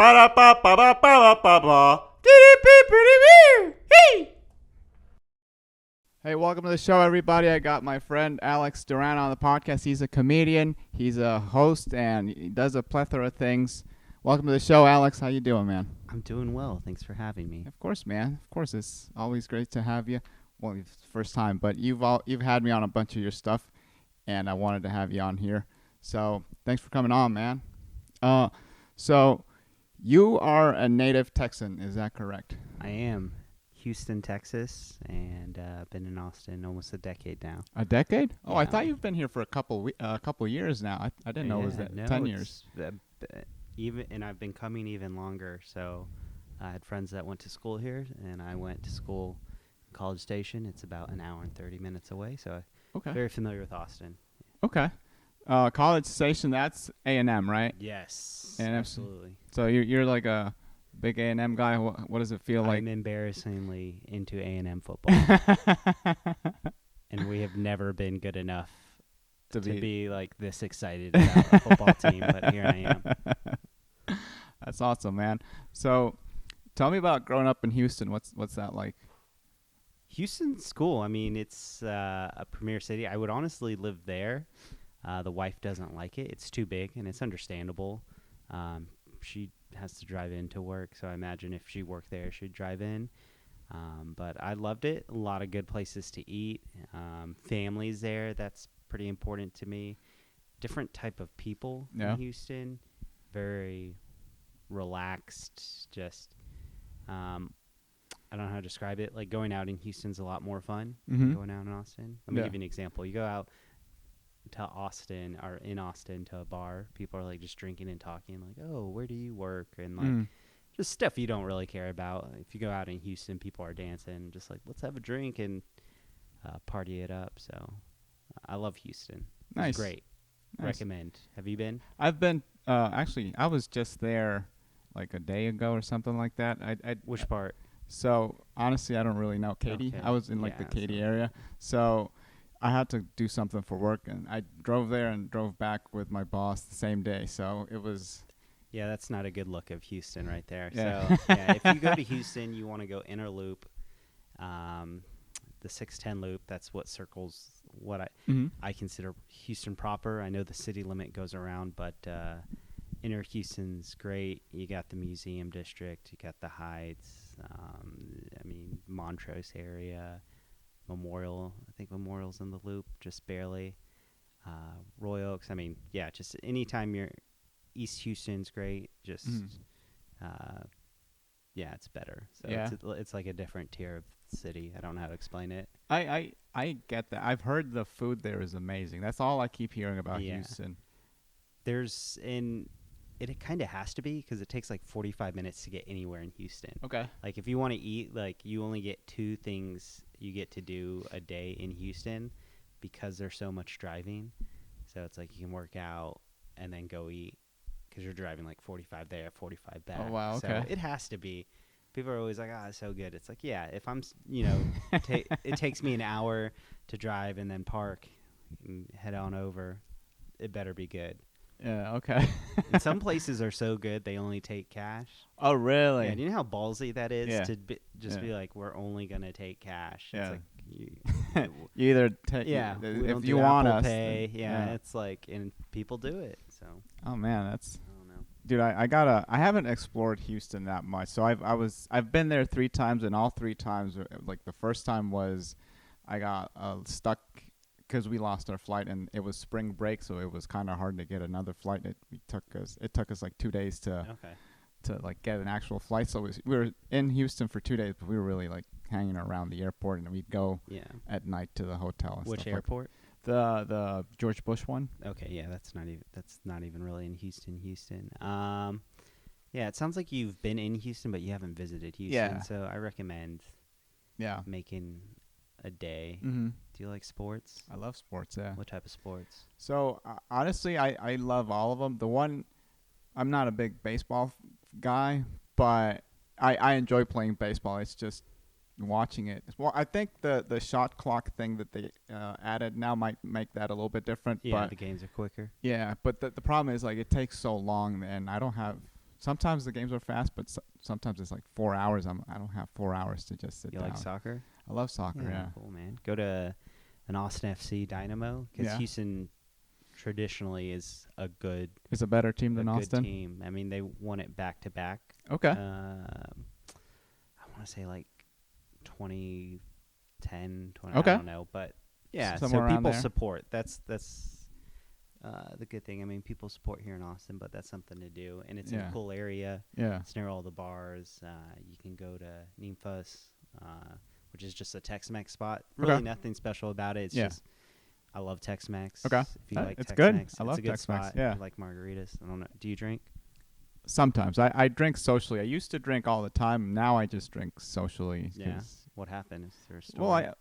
Hey, welcome to the show, everybody. I got my friend Alex Durán on the podcast. He's a comedian, he's a host, and he does a plethora of things. Welcome to the show, Alex. How you doing, man? I'm doing well. Thanks for having me. Of course, man. Of course, it's always great to have you. Well, it's the first time, but you've had me on a bunch of your stuff, and I wanted to have you on here. So thanks for coming on, man. So you are a native Texan, is that correct? I am Houston, Texas, and been in Austin almost a decade now. A decade? Oh, I Yeah. thought you've been here for a couple years now. I didn't know it was that 10 years. And I've been coming even longer. So I had friends that went to school here, and I went to school in College Station. It's about an hour and 30 minutes away, so Okay. very familiar with Austin. Okay. College Station, that's A&M, right? Yes, A&M. absolutely. So you're like a big A&M guy. What does it feel like? I'm embarrassingly into A&M football, and we have never been good enough to be like this excited about a football team, but here I am. That's awesome, man. So tell me about growing up in Houston. What's that like? Houston's cool. I mean, it's a premier city. I would honestly live there. The wife doesn't like it. It's too big, and it's understandable. She has to drive in to work, so I imagine if she worked there, she'd drive in. But I loved it. A lot of good places to eat. Families there. That's pretty important to me. Different type of people in Houston. Very relaxed. Just I don't know how to describe it. Like, going out in Houston's a lot more fun than going out in Austin. Let me give you an example. You go out to Austin or in Austin to a bar, people are like just drinking and talking like, oh, where do you work? And like just stuff you don't really care about. If you go out in Houston, people are dancing, just like, let's have a drink and party it up. So I love Houston. Nice. It's great. Nice. Recommend. Have you been? I've been actually I was just there like a day ago or something like that. Which part? So honestly, I don't really know Katy. Okay. I was in like the Katy area. So I had to do something for work, and I drove there and drove back with my boss the same day. So it was. Yeah, that's not a good look of Houston right there. Yeah. So yeah, if you go to Houston, you want to go inner loop, the 610 loop. That's what circles what I consider Houston proper. I know the city limit goes around, but inner Houston's great. You got the museum district, you got the Heights. I mean, Montrose area. Memorial, I think Memorial's in the loop, just barely. Royal Oaks, I mean, yeah, just anytime you're East Houston's great. Just, yeah, it's better. So it's like a different tier of city. I don't know how to explain it. I get that. I've heard the food there is amazing. That's all I keep hearing about Houston. It kind of has to be because it takes like 45 minutes to get anywhere in Houston. Okay. Like if you want to eat, like you only get 2 things you get to do a day in Houston because there's so much driving. So it's like you can work out and then go eat because you're driving like 45 there, 45 back. Oh, wow. Okay. So it has to be. People are always like, it's so good. It's like, yeah, if I'm, it takes me an hour to drive and then park and head on over, it better be good. Yeah, okay. And some places are so good they only take cash. Oh, really? Yeah, do you know how ballsy that is to be like, we're only gonna take cash? Yeah. It's like you either take if you want us. Pay. It's like, and people do it. So. Oh man, that's. I don't know. Dude, I haven't explored Houston that much. So I've been there 3 times, and all 3 times, like the first time was, I got stuck. Because we lost our flight and it was spring break, so it was kind of hard to get another flight. It took us like 2 days to like get an actual flight. So we were in Houston for 2 days, but we were really like hanging around the airport, and we'd go at night to the hotel. And Which stuff airport? Like the George Bush one. Okay, yeah, that's not even really in Houston. Yeah, it sounds like you've been in Houston, but you haven't visited Houston. Yeah. So I recommend making a day. Mm-hmm. Do you like sports? I love sports, yeah. What type of sports? So, honestly, I love all of them. The one, I'm not a big baseball guy, but I enjoy playing baseball. It's just watching it. Well, I think the shot clock thing that they added now might make that a little bit different. Yeah, but the games are quicker. Yeah, but the problem is, like, it takes so long, and I don't have sometimes the games are fast, but sometimes it's like 4 hours. I don't have 4 hours to just sit You down. like soccer? I love soccer. Yeah. Cool, man. Go to an Austin FC Dynamo because Yeah. Houston traditionally is a good It's a better team than Austin. good team. I mean, they won it back to back. Okay. I want to say like 2010, 20. Okay. I don't know, but yeah. Somewhere so around people there. support. That's the good thing. I mean, people support here in Austin, but that's something to do, and it's in Yeah. a cool area. Yeah. It's near all the bars. You can go to Ninfa's, which is just a Tex-Mex spot. Really Okay. nothing special about it. It's Yeah. just I love Tex-Mex. Okay. If you like it's good. Tex-Mex, I love it's a good Tex-Mex, spot. yeah. If you like margaritas. I don't know. Do you drink? Sometimes I drink socially. I used to drink all the time. Now I just drink socially. Yeah. 'cause- What happened? Is there a story? Well, I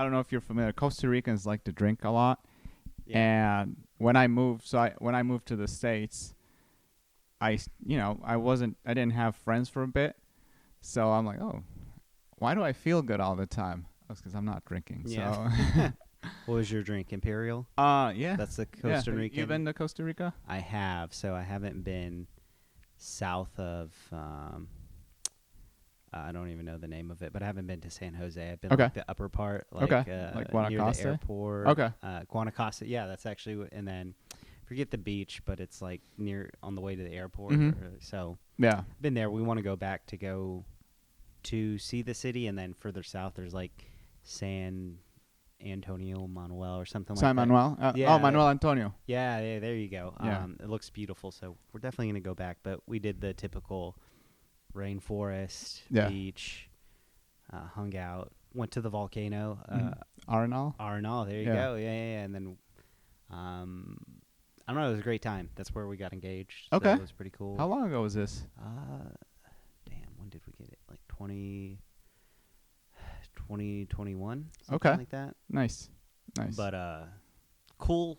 don't know if you're familiar. Costa Ricans like to drink a lot. Yeah. And when I moved, when I moved to the States, I didn't have friends for a bit, so I'm like, oh, why do I feel good all the time? That's because I'm not drinking. Yeah. So, What was your drink? Imperial? yeah. That's the Yeah. Costa Rican. You've been to Costa Rica? I have. So I haven't been south of. I don't even know the name of it, but I haven't been to San Jose. I've been Okay. like the upper part, like Okay. Like near Guanacaste? the airport. Okay. Guanacaste. Yeah, that's actually. And then forget the beach, but it's like near on the way to the airport. Mhm. So Yeah. been there. We want to go back to see the city, and then further south, there's like San Antonio Manuel or something San like that. Manuel? Yeah, Manuel Antonio. Yeah, there you go. Yeah. It looks beautiful, so we're definitely going to go back. But we did the typical rainforest, Yeah. beach, hung out, went to the volcano, Arenal? Arenal. There you Yeah. go. Yeah. And then, I don't know. It was a great time. That's where we got engaged. Okay. So it was pretty cool. How long ago was this? Damn, when did we get it? Like 2021, something Okay. like that. Nice. But cool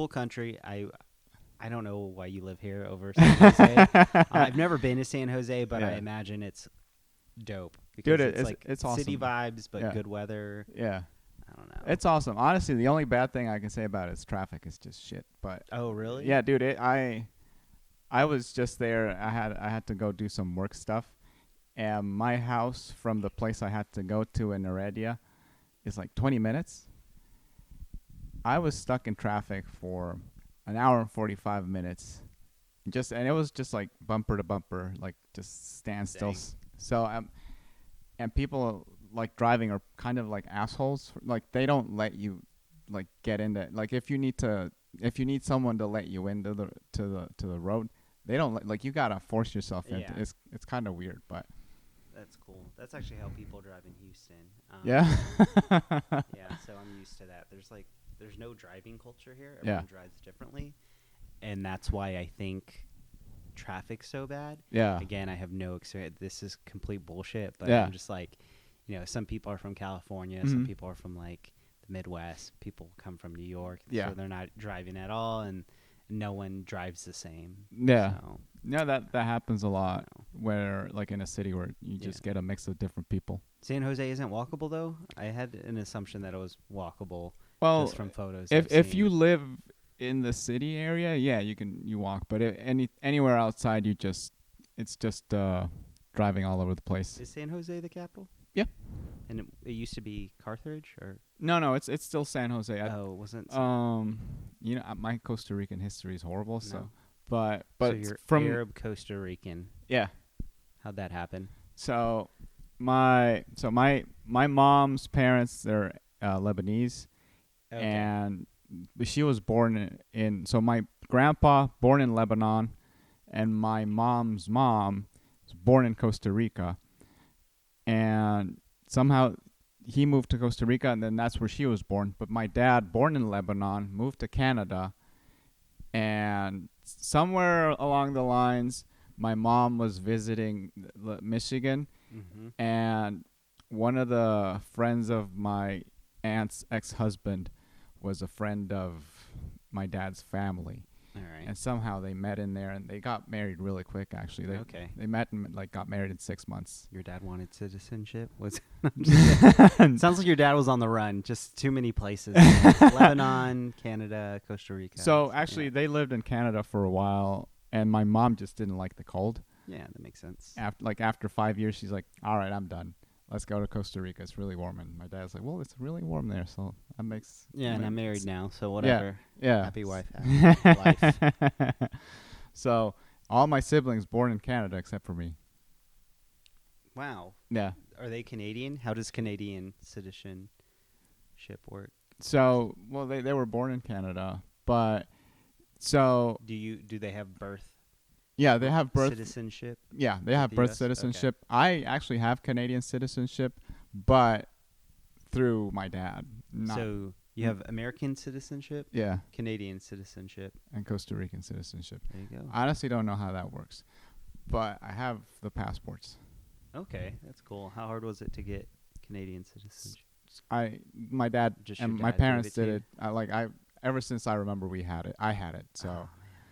country. I don't know why you live here over San Jose. I've never been to San Jose, but I Yeah. imagine it's dope because Dude, it's like it's city awesome. vibes, but Yeah. good weather. Yeah. I don't know. It's awesome. Honestly, the only bad thing I can say about it is traffic is just shit. But oh really? yeah, dude, I was just there. I had to go do some work stuff, and my house from the place I had to go to in Heredia is like 20 minutes. I was stuck in traffic for an hour and 45 minutes, and it was just like bumper to bumper, like just standstill. Dang. So and people like driving are kind of like assholes. Like they don't let you like get into like if you need someone to let you into the road, they don't like you gotta force yourself into. Yeah. It's kind of weird, but That's cool. That's actually how people drive in Houston. yeah. Yeah, so I'm used to that. There's no driving culture here. Yeah. Everyone drives differently, and that's why I think traffic's so bad. Yeah. Again, I have no experience. This is complete bullshit, but Yeah. I'm just like, some people are from California, some Mhm. people are from like the Midwest, people come from New York, Yeah. so they're not driving at all, and no one drives the same. Yeah. So, Yeah, that happens a lot know. where like in a city where you just get a mix of different people. San Jose isn't walkable though. I had an assumption that it was walkable Well, just from photos. if I've you seen. live in the city area, yeah, you walk, but anywhere outside it's just driving all over the place. Is San Jose the capital? Yeah. And it used to be Carthage, or No, it's still San Jose. it wasn't. My Costa Rican history is horrible, so No. but so you're from Arab Costa Rican. yeah. How'd that happen? So my mom's parents, they're Lebanese, and she was born in so my grandpa born in Lebanon, and my mom's mom was born in Costa Rica, and somehow he moved to Costa Rica, and then that's where she was born. But my dad, born in Lebanon, moved to Canada, and somewhere along the lines, my mom was visiting Michigan, Mm-hmm. and one of the friends of my aunt's ex-husband was a friend of my dad's family. All right. And somehow they met in there, and they got married really quick, actually. Okay. They met and got married in 6 months. Your dad wanted citizenship? Sounds like your dad was on the run. Just too many places. Lebanon, Canada, Costa Rica. So actually, they lived in Canada for a while, and my mom just didn't like the cold. Yeah, that makes sense. After 5 years, she's like, "All right, I'm done. Let's go to Costa Rica. It's really warm." And my dad's like, "Well, it's really warm there, so that makes." Yeah, and I'm married makes- now, so whatever. Yeah. Happy wife, happy life. So all my siblings born in Canada except for me. Wow. Yeah. Are they Canadian? How does Canadian citizenship work? So well, they were born in Canada, but so Do they have birth yeah, they have birth. citizenship? Yeah, they have the birth US? citizenship. I actually have Canadian citizenship, but through my dad. Not, So you have American citizenship, yeah, Canadian citizenship. and Costa Rican citizenship. There you go. I honestly don't know how that works, but I have the passports. Okay, that's cool. How hard was it to get Canadian citizenship? My dad Just and your my dad gave parents it to did you? it. Ever since I remember we had it. I had it. So Oh, man,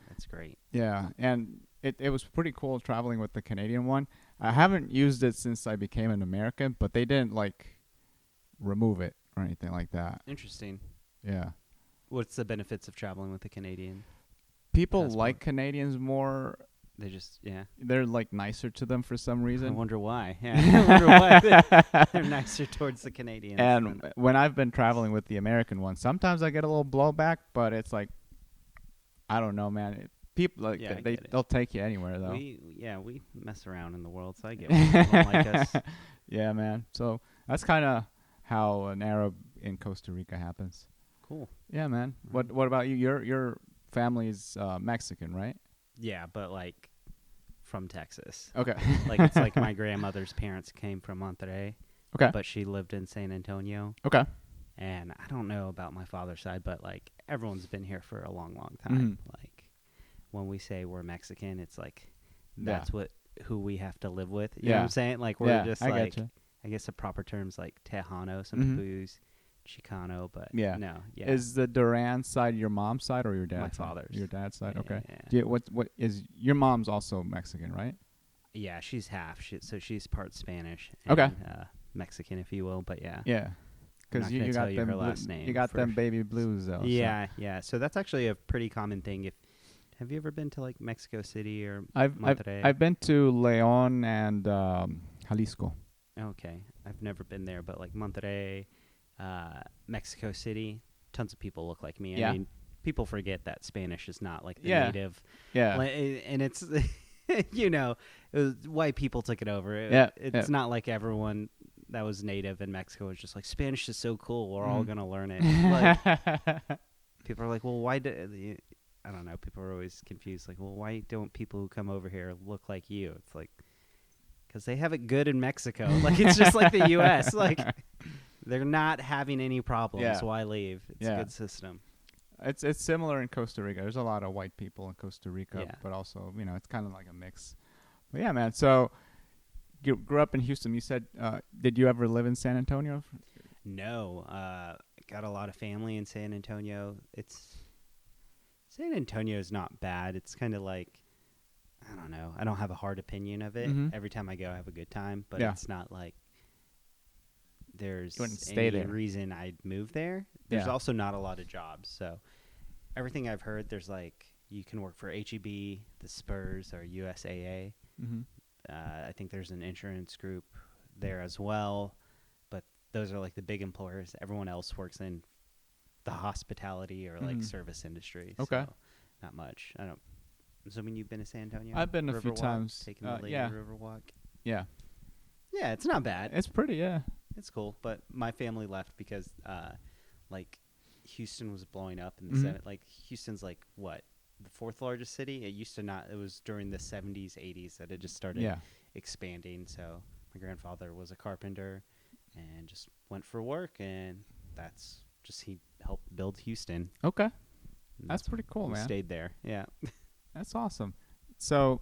that's great. yeah, and it was pretty cool traveling with the Canadian one. I haven't used it since I became an American, but they didn't like remove it or anything like that. Interesting. Yeah. What's the benefits of traveling with a Canadian? People Passport. like Canadians more. They just, yeah. They're like nicer to them for some I reason. wonder why. Yeah, I wonder why they're nicer towards the Canadians. And than- when I've been traveling with the American one, sometimes I get a little blowback, but it's like, I don't know, man. People like Yeah, I they get it. they'll take you anywhere though. we mess around in the world, so I get why people don't like us. Yeah, man. So that's kind of how an Arab in Costa Rica happens. Cool. Yeah, man. Right. What about you? Your family's Mexican, right? Yeah, but like from Texas. Okay. Like it's like my grandmother's parents came from Monterrey, Okay. but she lived in San Antonio. Okay. And I don't know about my father's side, but like everyone's been here for a long, long time. Mhm. Like when we say we're Mexican, it's like Yeah. that's who we have to live with. You know Yeah. what I'm saying? Like we're Yeah, just I like getcha. I guess the proper terms like Tejano. Some Mhm. people use Chicano, but Yeah. no, yeah. Is the Duran side your mom's side or your dad's My side? father's. Your dad's side. Yeah, Okay. yeah. Do you, what is your mom's also Mexican, right? Yeah, she's half. So she's part Spanish. Okay. And, Mexican, if you will. But yeah. Yeah. Because not you gonna got tell you them her last name you got them first. baby blues though. so. Yeah, yeah. So that's actually a pretty common thing. Have you ever been to like Mexico City or I've Monterrey? been to León and Jalisco. Okay, I've never been there, but like Monterrey, Mexico City, tons of people look like me. Yeah. I mean, people forget that Spanish is not like the Yeah. native, Yeah. and it's you know, it was, white people took it over. Yeah, It's yeah. not like everyone that was native in Mexico was just like Spanish is so cool. We're all Mhm. gonna learn it. Like, people are like, well, why do I don't know. People are always confused. Like, well, why don't people who come over here look like you? It's like, because they have it good in Mexico. Like, it's just like the U.S. Like, they're not having any problems. Yeah. Why leave? It's Yeah. a good system. It's similar in Costa Rica. There's a lot of white people in Costa Rica, Yeah. but also, it's kind of like a mix. But yeah, man. So you grew up in Houston. You said, did you ever live in San Antonio? No, got a lot of family in San Antonio. San Antonio is not bad. It's kind of like, I don't know. I don't have a hard opinion of it. Mhm. Every time I go, I have a good time. But Yeah. it's not like there's You wouldn't stay any there. reason I'd move there. There's Yeah. also not a lot of jobs. So everything I've heard, there's like you can work for HEB, the Spurs, or USAA. Mm-hmm. I think there's an insurance group there as well. But those are like the big employers. Everyone else works in the hospitality or like Mhm. service industry. Okay. So not much. I don't. I'm assuming you've been to San Antonio. I've been a few Riverwalk, times. Taking the lady Yeah. Riverwalk. Yeah. Yeah, it's not bad. It's pretty, yeah. It's cool, but my family left because, like, Houston was blowing up in the Mhm. like Houston's like what, the fourth largest city. It used to not. It was during the 70s, 80s that it just started Yeah. expanding. So my grandfather was a carpenter, and just went for work, and that's just he helped build Houston. Okay. And That's pretty cool, we man. Stayed there. Yeah. That's awesome. So,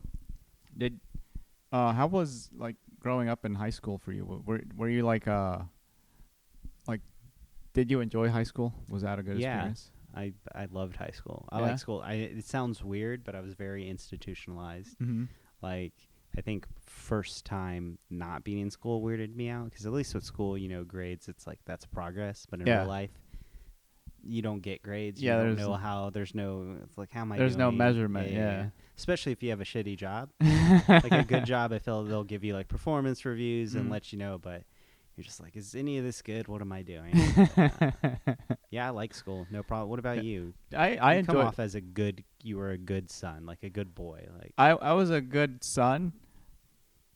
how was like growing up in high school for you? Were you like did you enjoy high school? Was that a good Yeah. experience? I loved high school. I Yeah? like school. It sounds weird, but I was very institutionalized. Mm-hmm. Like, I think first time not being in school weirded me out, because at least with school, grades, it's like that's progress. But in Yeah. real life, you don't get grades. Yeah, you don't know how. There's no. It's like how am I? There's no doing? measurement. Yeah. Especially if you have a shitty job. Like a good job, I feel they'll give you like performance reviews and let you know. But you're just like, is any of this good? What am I doing? Yeah, I like school. No problem. What about you? I You come enjoy. off as you were a good son, like a good boy. Like I was a good son,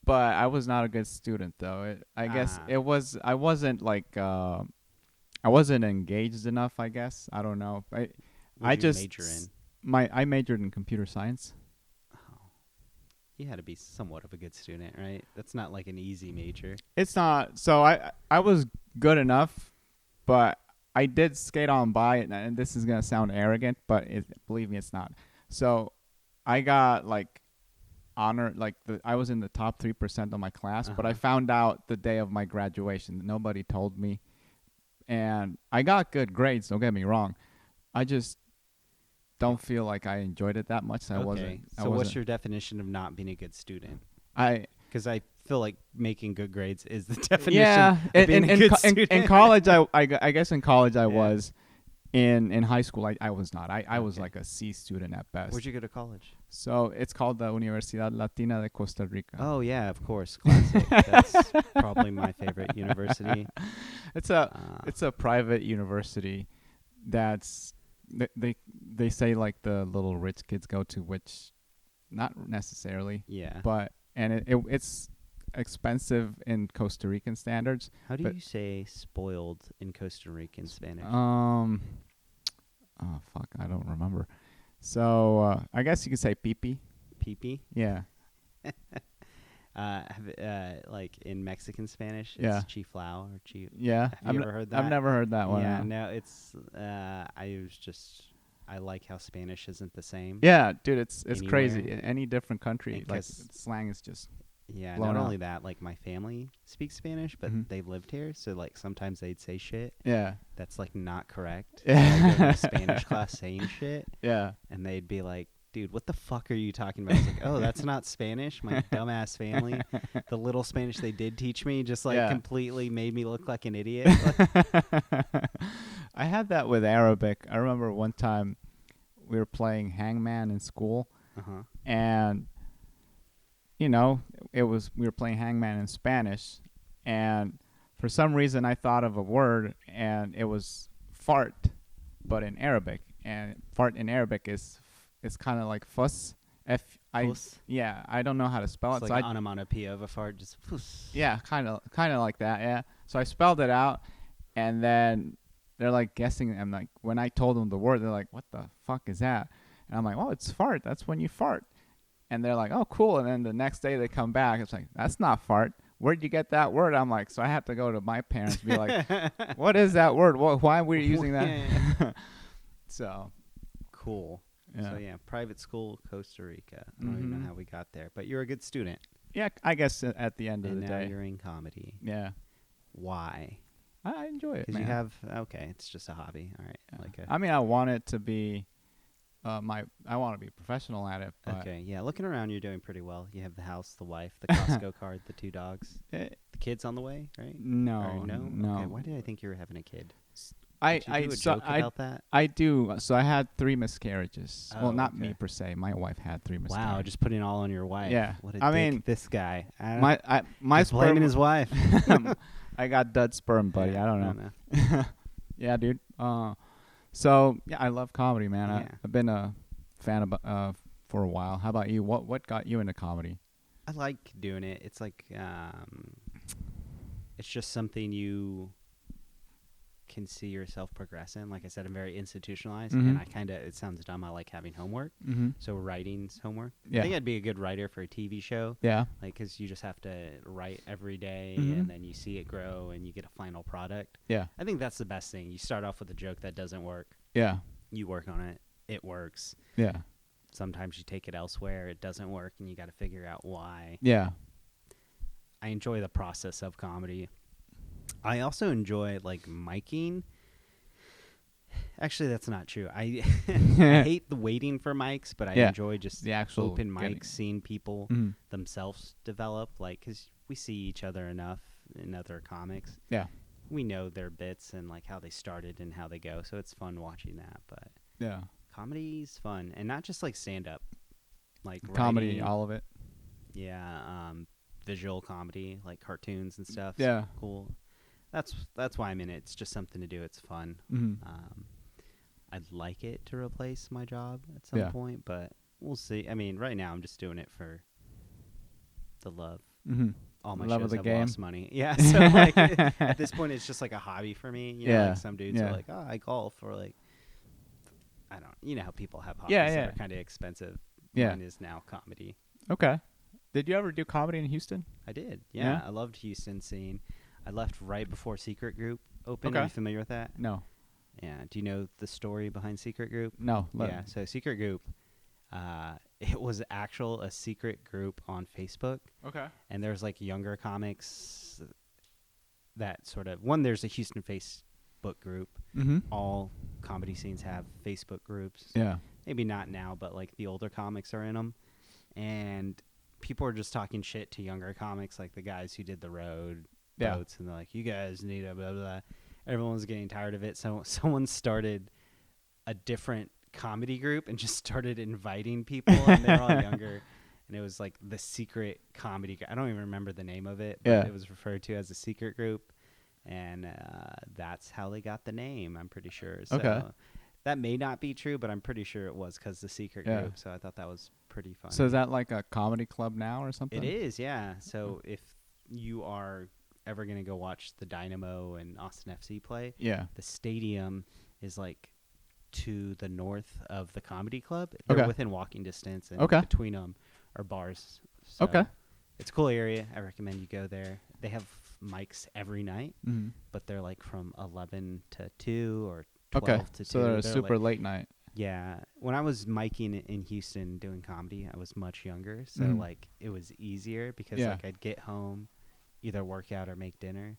but I was not a good student though. I guess it was. I wasn't like. I wasn't engaged enough. I guess I don't know. I what'd you just major in? I majored in computer science. Oh, you had to be somewhat of a good student, right? That's not like an easy major. It's not. So I was good enough, but I did skate on by it, and this is gonna sound arrogant, but believe me, it's not. So I got like honor, like I was in the top 3% of my class, but I found out the day of my graduation. Nobody told me, and I got good grades. Don't get me wrong. I just don't feel like I enjoyed it that much. I wasn't. So what's your definition of not being a good student? I Because I feel like making good grades is the definition yeah. of being a good student. In college, I guess in college I was. In high school, I was not. I was like a C student at best. Where'd you go to college? So it's called the Universidad Latina de Costa Rica. Oh yeah, of course, classic. That's probably my favorite university. It's a private university that's they say like the little rich kids go to, which not necessarily. Yeah. But it's expensive in Costa Rican standards. How do you say spoiled in Costa Rican Spanish? Oh fuck, I don't remember. So I guess you could say pee-pee. Pee-pee? Yeah. Like in Mexican Spanish, Yeah. it's chiflao or chi. Yeah. Have you ever heard that? I've never heard that one. Yeah, no, it's I like how Spanish isn't the same. Yeah, dude, it's Anywhere. crazy. In any different country, like 'cause- slang is just Yeah, blown not out. only that, like my family speaks Spanish, but they've lived here, so like sometimes they'd say shit yeah. that's like not correct. Yeah. So I'd go to Spanish class saying shit, Yeah. and they'd be like, "Dude, what the fuck are you talking about?" I was like, "Oh, that's not Spanish." My dumbass family, the little Spanish they did teach me, just like Yeah. completely made me look like an idiot. I had that with Arabic. I remember one time we were playing Hangman in school, and we were playing Hangman in Spanish, and for some reason I thought of a word, and it was fart, but in Arabic, and fart in Arabic is kind of like fuss. Fuss? Yeah, I don't know how to spell It's it. like so onomatopoeia of a fart, just fuss. yeah, kind of like that. Yeah. So I spelled it out, and then they're like guessing. I'm like, when I told them the word, they're like, "What the fuck is that?" And I'm like, "Oh, it's fart. That's when you fart." And they're like, "Oh, cool." And then the next day they come back. It's like, "That's not fart. Where'd you get that word?" I'm like, so I had to go to my parents and be like, "What is that word? Why were you using that?" So Cool. yeah. So yeah, private school, Costa Rica. I don't even know how we got there, but you're a good student. Yeah, I guess at the end of And the now day. you're in comedy. Yeah. Why? I enjoy it, Because man. you have it's just a hobby. All right. Yeah. Like I mean, I want it to be I want to be professional at it, but okay, yeah. Looking around, you're doing pretty well. You have the house, the wife, the Costco card, the 2 dogs, the kids on the way, right? no, Or no. no. Okay, why did I think you were having a kid? I Did you do a joke about that? I do. So I had 3 miscarriages. Oh, Well, not okay. me per se. My wife had 3 miscarriages. Wow, just putting it all on your wife. Yeah. What a I dick, mean, this guy. my Just blaming sperm. his wife. I got dud sperm, buddy. Yeah, I don't know. Yeah, dude. So yeah, I love comedy, man. Yeah. I've been a fan of for a while. How about you? What got you into comedy? I like doing it. It's like it's just something you can see yourself progress in. Like I said, I'm very institutionalized, and I kind of, it sounds dumb, I like having homework. So writing's homework. Yeah. I think I'd be a good writer for a TV show. Yeah. Like, because you just have to write every day, and then you see it grow, and you get a final product. Yeah. I think that's the best thing. You start off with a joke that doesn't work. Yeah. You work on it. It works. Yeah. Sometimes you take it elsewhere. It doesn't work, and you got to figure out why. Yeah. I enjoy the process of comedy. I also enjoy like miking. Actually, that's not true. I hate the waiting for mics, but I enjoy just the actual open getting- mics, seeing people themselves develop. Like, because we see each other enough in other comics. Yeah. we know their bits and like how they started and how they go, so it's fun watching that. But Yeah. comedy's fun, and not just like stand up, like Comedy, writing, all of it. yeah, visual comedy, like cartoons and stuff. Yeah. Cool. That's why I'm in it. It's just something to do. It's fun. Mm-hmm. I'd like it to replace my job at some point, but we'll see. I mean, right now I'm just doing it for the love. Mm-hmm. All my Love shows of the have game. lost money. Yeah, so like at this point, it's just like a hobby for me. You know, like some dudes are like, oh, I golf, or like, I don't. You know how people have hobbies that are kind of expensive. Yeah. Mine is now comedy. Okay. Did you ever do comedy in Houston? I did. Yeah, I loved Houston scene. I left right before Secret Group opened. Okay. Are you familiar with that? No. Yeah. Do you know the story behind Secret Group? No. Yeah. So Secret Group, it was a secret group on Facebook. Okay. And there's like younger comics that sort of there's a Houston Facebook group. Mm-hmm. All comedy scenes have Facebook groups. Yeah. Maybe not now, but like the older comics are in them. And people are just talking shit to younger comics, like the guys who did the road boats, and they're like, you guys need a blah, blah, blah. Everyone's getting tired of it. So someone started a different comedy group and just started inviting people, and they're all younger. And it was like the secret comedy. I don't even remember the name of it, but it was referred to as a secret group. And that's how they got the name, I'm pretty sure. So that may not be true, but I'm pretty sure it was because the secret group. So I thought that was pretty fun. So is that like a comedy club now or something? It is, yeah. So if you are ever going to go watch the Dynamo and Austin FC play, the stadium is like to the north of the comedy club. They're within walking distance, and between them are bars. So it's a cool area. I recommend you go there. They have mics every night, but they're like from 11 to 2 or 12 to 2. So they're a super like, late night. Yeah. When I was miking in Houston doing comedy, I was much younger. So like it was easier because like I'd get home, either work out or make dinner,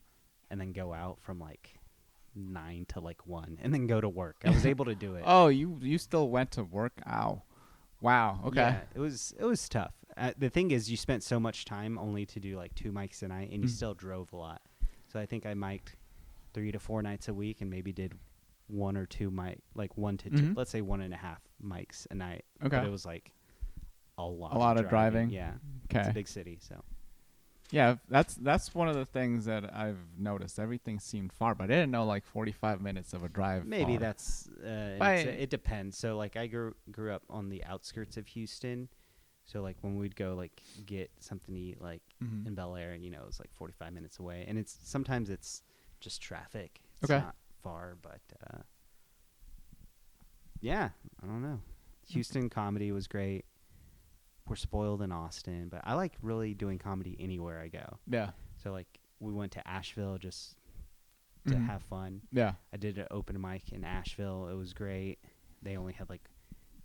and then go out from like 9 to like 1 and then go to work. I was able to do it. Oh, you still went to work? Ow. Wow. Okay. Yeah, it was tough. The thing is, you spent so much time only to do like 2 mics a night, and you still drove a lot. So I think I mic'd 3 to 4 nights a week, and maybe did 1 or 2 like 1 to 2, let's say 1.5 mics a night. Okay. But it was like a lot. A lot of driving. Yeah. Okay. It's a big city, so. Yeah, that's one of the things that I've noticed. Everything seemed far, but I didn't know like 45 minutes of a drive. Maybe far. that's it depends. So like I grew up on the outskirts of Houston, so like when we'd go like get something to eat like in Bel Air, and it was like 45 minutes away, and sometimes it's just traffic. It's not far, but yeah, I don't know. Houston comedy was great. We're spoiled in Austin, but I like really doing comedy anywhere I go. Yeah. So like we went to Asheville just to have fun. Yeah. I did an open mic in Asheville. It was great. They only had like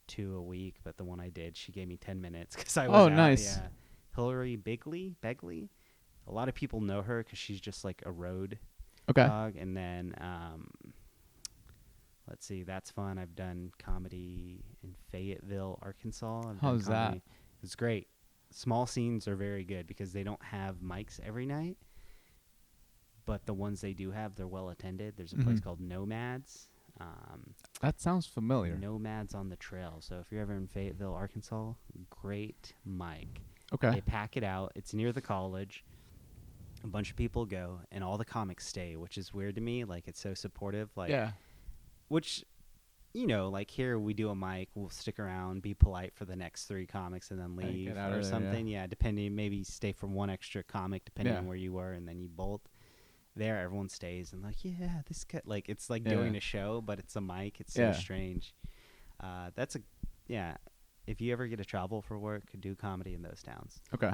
2 a week, but the one I did, she gave me 10 minutes because I was out. Nice. Yeah. Hillary Begley. A lot of people know her because she's just like a road dog. And then let's see, that's fun. I've done comedy in Fayetteville, Arkansas. How's that? It's great. Small scenes are very good because they don't have mics every night, but the ones they do have, they're well attended. There's a place called Nomads. That sounds familiar. Nomads on the Trail. So if you're ever in Fayetteville, Arkansas, great mic. Okay. They pack it out. It's near the college. A bunch of people go, and all the comics stay, which is weird to me. Like, it's so supportive. Like, yeah. Which, like here we do a mic, we'll stick around, be polite for the next 3 comics, and then leave or something. Yeah, depending, maybe stay for 1 extra comic, depending on where you were, and then you bolt. There, everyone stays, and like, yeah, this guy, like, it's like doing a show, but it's a mic. It's so strange. If you ever get to travel for work, do comedy in those towns. Okay.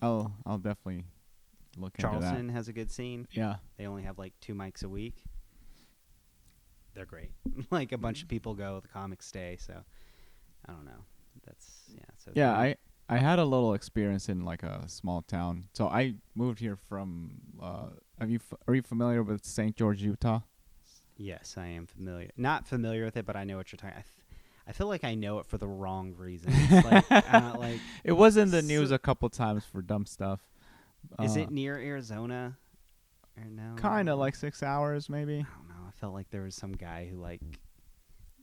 I'll definitely look into that. Charleston has a good scene. Yeah. They only have like 2 mics a week. They're great. Like a bunch of people go, the comics stay. So I don't know. So yeah, I had a little experience in like a small town. So I moved here from. Are you familiar with St. George, Utah? Yes, I am familiar. Not familiar with it, but I know what you're talking. I feel like I know it for the wrong reasons. Like it was in the news a couple times for dumb stuff. Is it near Arizona? Or no? Kind of like 6 hours, maybe. I don't know. I felt like there was some guy who like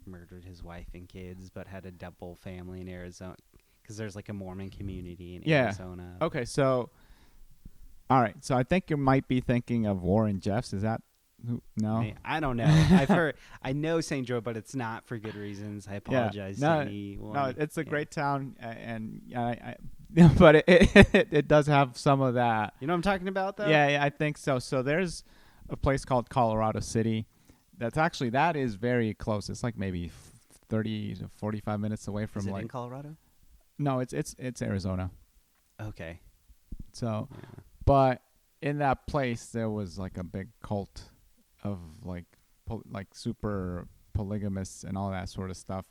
murdered his wife and kids, but had a double family in Arizona because there's like a Mormon community in Yeah. Arizona. Okay, so all right. So I think you might be thinking of Warren Jeffs. Is that no? I don't know. I've heard. I know St. Joe, but it's not for good reasons. I apologize to anyone. No, it's a great town, and but it does have some of that. You know what I'm talking about, though? Yeah, I think so. So there's a place called Colorado City. That is very close. It's like maybe 30 to 45 minutes away from Is it like. in Colorado? No, it's Arizona. Okay. So, Yeah. but in that place there was like a big cult of like super polygamists and all that sort of stuff,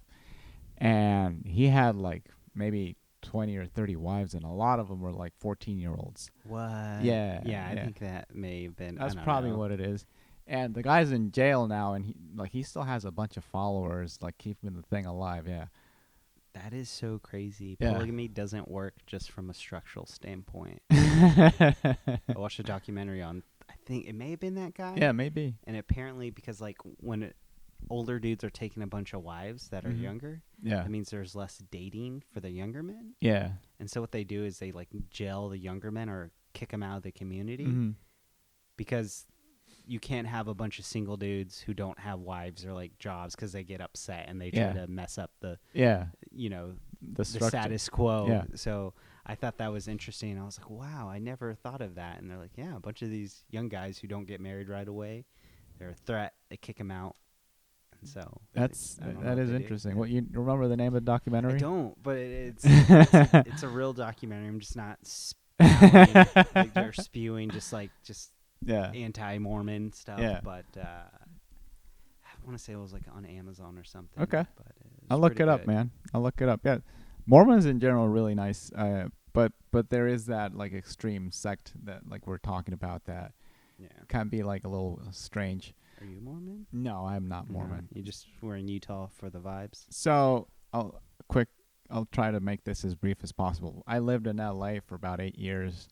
and he had like maybe 20 or 30 wives, and a lot of them were like 14-year-olds. What? Yeah. I think that may have been. That's I don't probably know. what it is. And the guy's in jail now, and he still has a bunch of followers, like keeping the thing alive. Yeah. That is so crazy. Yeah. Polygamy doesn't work just from a structural standpoint. I watched a documentary on, I think it may have been that guy. Yeah, maybe. And apparently, because like when older dudes are taking a bunch of wives that are younger, Yeah. that means there's less dating for the younger men. Yeah. And so what they do is they like jail the younger men or kick them out of the community Mhm. because you can't have a bunch of single dudes who don't have wives or like jobs because they get upset and they try Yeah. to mess up the Yeah. the structure. status quo. Yeah. So I thought that was interesting. I was like, wow, I never thought of that. And they're like, yeah, a bunch of these young guys who don't get married right away, they're a threat. They kick them out. And so That is interesting. What, you remember the name of the documentary? I don't, but it's a real documentary. I'm just not spouting, like they're spewing just Yeah. anti-Mormon stuff. Yeah. But I want to say it was like on Amazon or something. Okay. But it was I'll look pretty it up, good. man. I'll look it up. Yeah. Mormons in general are really nice. But there is that like extreme sect that like we're talking about that Yeah. can be like a little strange. Are you Mormon? No, I'm not Mormon. You just were in Utah for the vibes. So I'll try to make this as brief as possible. I lived in LA for about 8 years.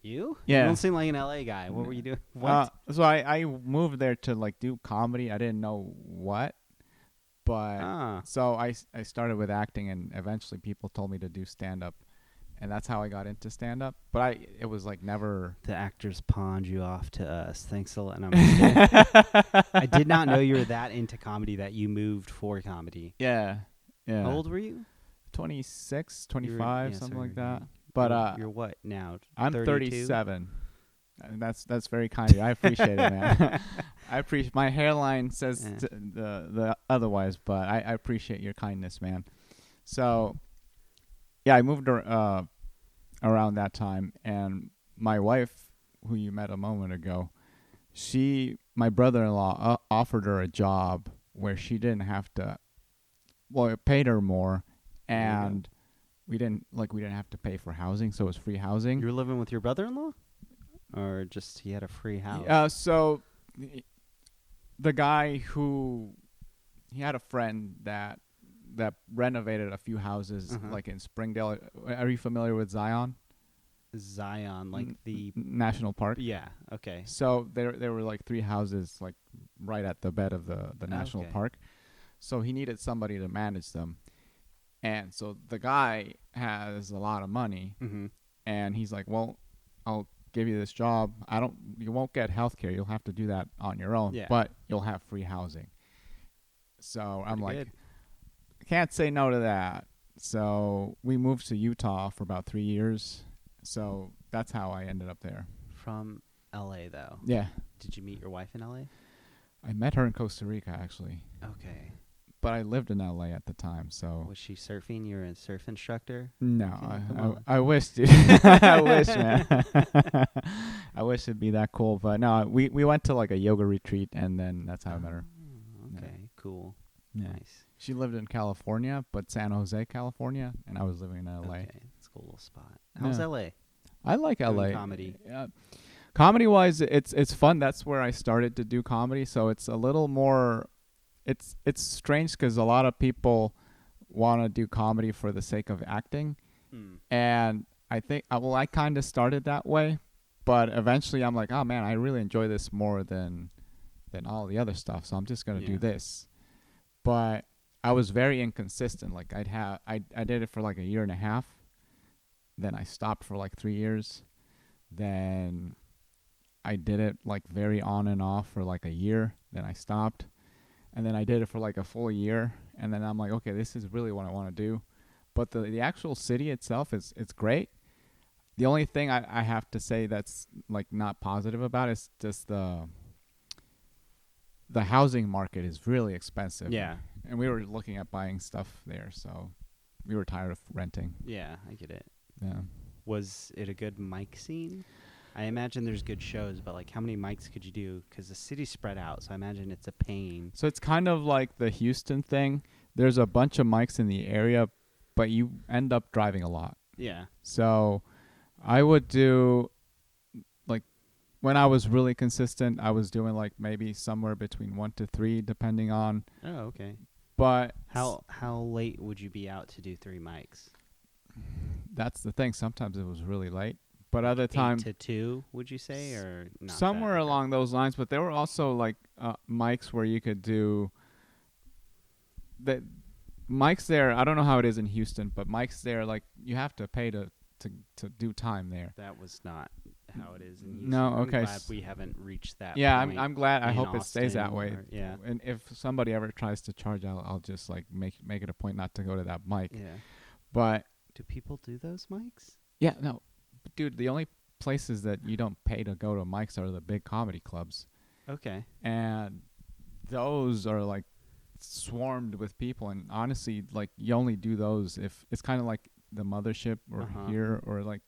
You? Yeah. You don't seem like an LA guy. What were you doing? What? So I moved there to like do comedy. I didn't know what, but so I started with acting, and eventually people told me to do stand up, and that's how I got into stand up. But it was like never. The actors pawned you off to us. Thanks a lot. No, I'm just kidding. I did not know you were that into comedy that you moved for comedy. Yeah. How old were you? 26, 25, yeah, something sorry, like that. you're- But you're what now? I'm 32? 37. And that's very kind of you. I appreciate it, man. I appreciate my hairline says the otherwise, but I appreciate your kindness, man. So, yeah, I moved around that time, and my wife, who you met a moment ago, my brother-in-law offered her a job where she didn't have to. Well, it paid her more, and we didn't have to pay for housing, so it was free housing. You were living with your brother-in-law, or just he had a free house? So the guy he had a friend that renovated a few houses like in Springdale. Are you familiar with Zion? Zion, like the National Park? Yeah. Okay. So there were like 3 houses like right at the bed of the national park. So he needed somebody to manage them. And so the guy has a lot of money, and he's like, "Well, I'll give you this job. You won't get health care. You'll have to do that on your own, but you'll have free housing." So I'm like, good. can't say no to that. So we moved to Utah for about 3 years. So that's how I ended up there. From LA though. Yeah. Did you meet your wife in LA? I met her in Costa Rica, actually. Okay. But I lived in LA at the time, so. Was she surfing? You're a surf instructor? No, Okay, I wish, dude. I wish, man. I wish it'd be that cool, but no, we went to like a yoga retreat, and then that's how I met her. Okay, cool. Yeah. Nice. She lived in California, but San Jose, California, and I was living in LA. Okay, it's a cool little spot. How's Yeah. LA? I like Doing LA. comedy. Comedy-wise, it's fun. That's where I started to do comedy, so it's a little more. It's strange because a lot of people want to do comedy for the sake of acting, and I think I kind of started that way, But eventually I'm like, oh man, I really enjoy this more than all the other stuff. So I'm just gonna do this. But I was very inconsistent. Like I did it for like a year and a half. Then I stopped for like 3 years. Then I did it like very on and off for like a year. Then I stopped. And then I did it for like a full year. And then I'm like, okay, this is really what I want to do. But the actual city itself it's great. The only thing I have to say that's like not positive about it is just the housing market is really expensive. Yeah. And we were looking at buying stuff there, so we were tired of renting. Yeah, I get it. Yeah. Was it a good mic scene? I imagine there's good shows, but like how many mics could you do? Because the city's spread out, so I imagine it's a pain. So it's kind of like the Houston thing. There's a bunch of mics in the area, but you end up driving a lot. Yeah. So I would do, like, when I was really consistent, I was doing like maybe somewhere between 1 to 3, depending on. Oh, okay. But How late would you be out to do 3 mics? that's the thing. Sometimes it was really late, but other times 8 to 2, would you say, or not somewhere that? along those lines. But there were also like mics where you could do the mics there. I don't know how it is in Houston, but mics there, like you have to pay to do time there. That was not how it is in Houston. No, I'm okay. glad we haven't reached that. Yeah, point I'm glad. I in hope it stays that Austin way. yeah. And if somebody ever tries to charge, I'll just like make it a point not to go to that mic. Yeah. But Do people do those mics? yeah, no, dude. The only places that you don't pay to go to mics are the big comedy clubs, Okay. and those are like swarmed with people. And honestly, like you only do those if it's kind of like the Mothership or here, or like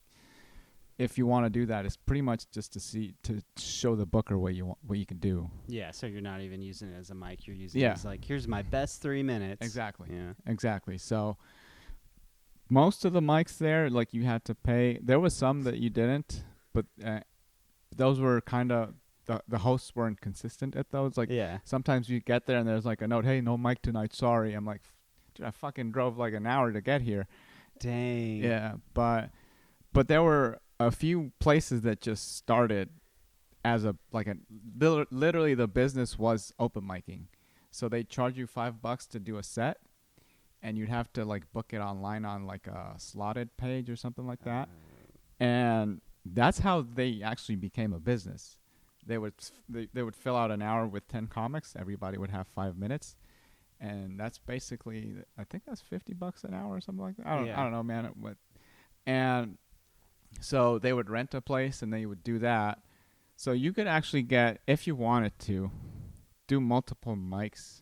if you want to do that, it's pretty much just to show the booker what you can do. Yeah, so you're not even using it as a mic. You're using it as like, here's my best 3 minutes. Exactly. Yeah. Exactly. So most of the mics there, like you had to pay. There was some that you didn't, but those were kind of the hosts weren't consistent at those. Like sometimes you get there and there's like a note, hey, no mic tonight, sorry. I'm like, dude, I fucking drove like an hour to get here. Dang. Yeah, but there were a few places that just started as literally the business was open micing. So they charge you $5 to do a set, and you'd have to like book it online on like a slotted page or something like that. And that's how they actually became a business. They would fill out an hour with 10 comics. Everybody would have 5 minutes. And that's basically, I think that's $50 an hour or something like that. I don't know, man. And so they would rent a place and they would do that. So you could actually get, if you wanted to, do multiple mics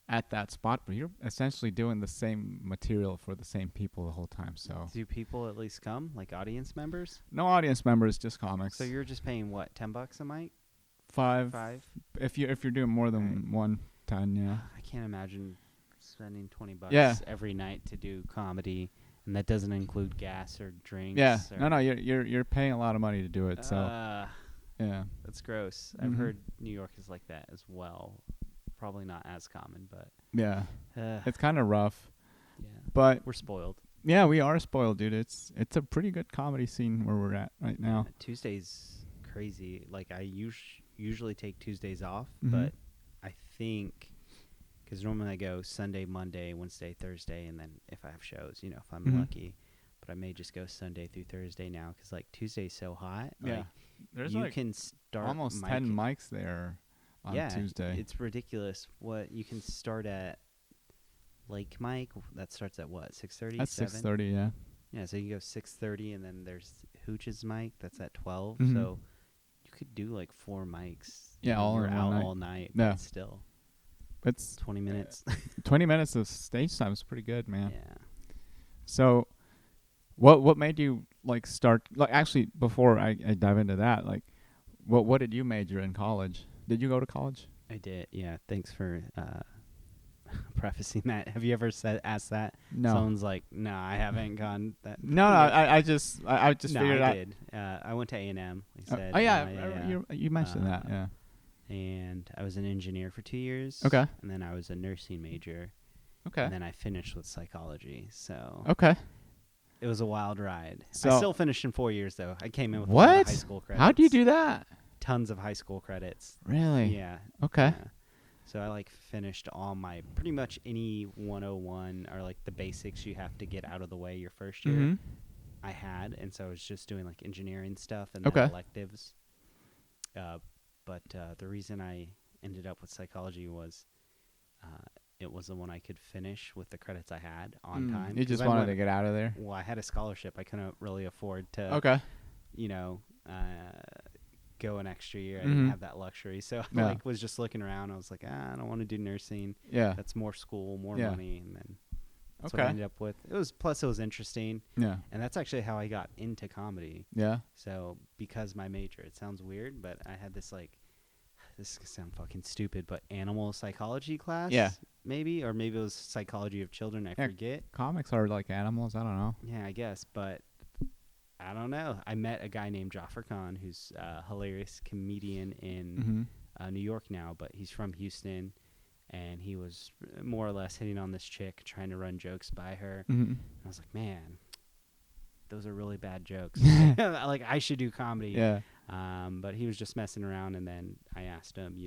at that spot, but you're essentially doing the same material for the same people the whole time. So do people at least come, like audience members? No audience members, just comics. So you're just paying what, $10 a mic? Five. If you're doing more than 1, 10, yeah. I can't imagine spending $20 every night to do comedy, and that doesn't include gas or drinks. Yeah, no, you're paying a lot of money to do it. So yeah, that's gross. I've heard New York is like that as well. Probably not as common, but yeah, it's kind of rough. Yeah, but we're spoiled. Yeah, we are spoiled, dude. It's a pretty good comedy scene where we're at right now. Tuesday's crazy. Like I usually take Tuesdays off, but I think because normally I go Sunday, Monday, Wednesday, Thursday, and then if I have shows, if I'm lucky. But I may just go Sunday through Thursday now because like Tuesday's so hot. Yeah, like, there's you like can start almost 10 mics there on Tuesday. It's ridiculous. What you can start at Lake Mike. That starts at what, 6:30? That's 6:30. Yeah. Yeah, so you go 6:30, and then there's Hooch's mic. That's at 12. So you could do like 4 mics. Yeah, all in out all night. Yeah. But still, it's 20 minutes. 20 minutes of stage time is pretty good, man. Yeah. So, what made you like start? Like, actually, before I dive into that, like, what did you major in college? Did you go to college? I did. Yeah. Thanks for prefacing that. Have you ever asked that? No. Someone's like, no, I haven't gone that. No, I just figured out. I did. I went to A&M. Like I said. Yeah. You mentioned that. Yeah. And I was an engineer for 2 years. Okay. And then I was a nursing major. Okay. And then I finished with psychology. So. Okay. It was a wild ride. So I still finished in 4 years, though. I came in with a lot what? of high school credits. How do you do that? Tons of high school credits. Really? Yeah. Okay. Yeah. So I like finished all my pretty much any 101 or like the basics you have to get out of the way your first year. Mm-hmm. I had, and so I was just doing like engineering stuff and then Okay. electives. But the reason I ended up with psychology was it was the one I could finish with the credits I had on time. You 'Cause just I wanted went- to get out of there. Well, I had a scholarship. I couldn't really afford to, Okay. you know, go an extra year. I Mhm. didn't have that luxury, so I Yeah. like was just looking around. I was like, I don't want to do nursing. Yeah. That's more school, more Yeah. money, and then that's what I Okay. ended up with. It was interesting, Yeah. and that's actually how I got into comedy. Yeah. So because my major, it sounds weird, but I had this like, this is gonna sound fucking stupid, but animal psychology class. Yeah. Maybe, or maybe it was psychology of children. I Yeah. forget. Comics are like animals. I don't know. Yeah, I guess, but I don't know. I met a guy named Jaffer Khan, who's a hilarious comedian in Mm-hmm. New York now, but he's from Houston, and he was more or less hitting on this chick, trying to run jokes by her. Mm-hmm. And I was like, man, those are really bad jokes. Like, I should do comedy. Yeah. But he was just messing around, and then I asked him,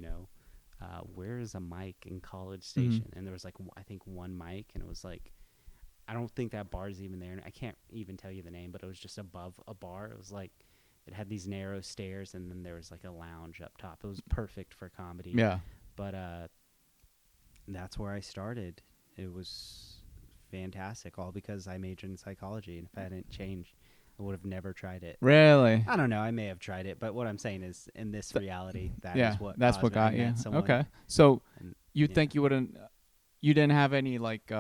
where is a mic in College Station? And there was like, I think one mic, and it was like, I don't think that bar is even there. And I can't even tell you the name, but it was just above a bar. It was like, it had these narrow stairs, and then there was like a lounge up top. It was perfect for comedy. Yeah. But that's where I started. It was fantastic, all because I majored in psychology. And if I hadn't changed, I would have never tried it. Really? I don't know. I may have tried it, but what I'm saying is, in this reality, that Yeah. is what That's caused what it. I got you. met someone, Okay. So and- you yeah. think you didn't have any like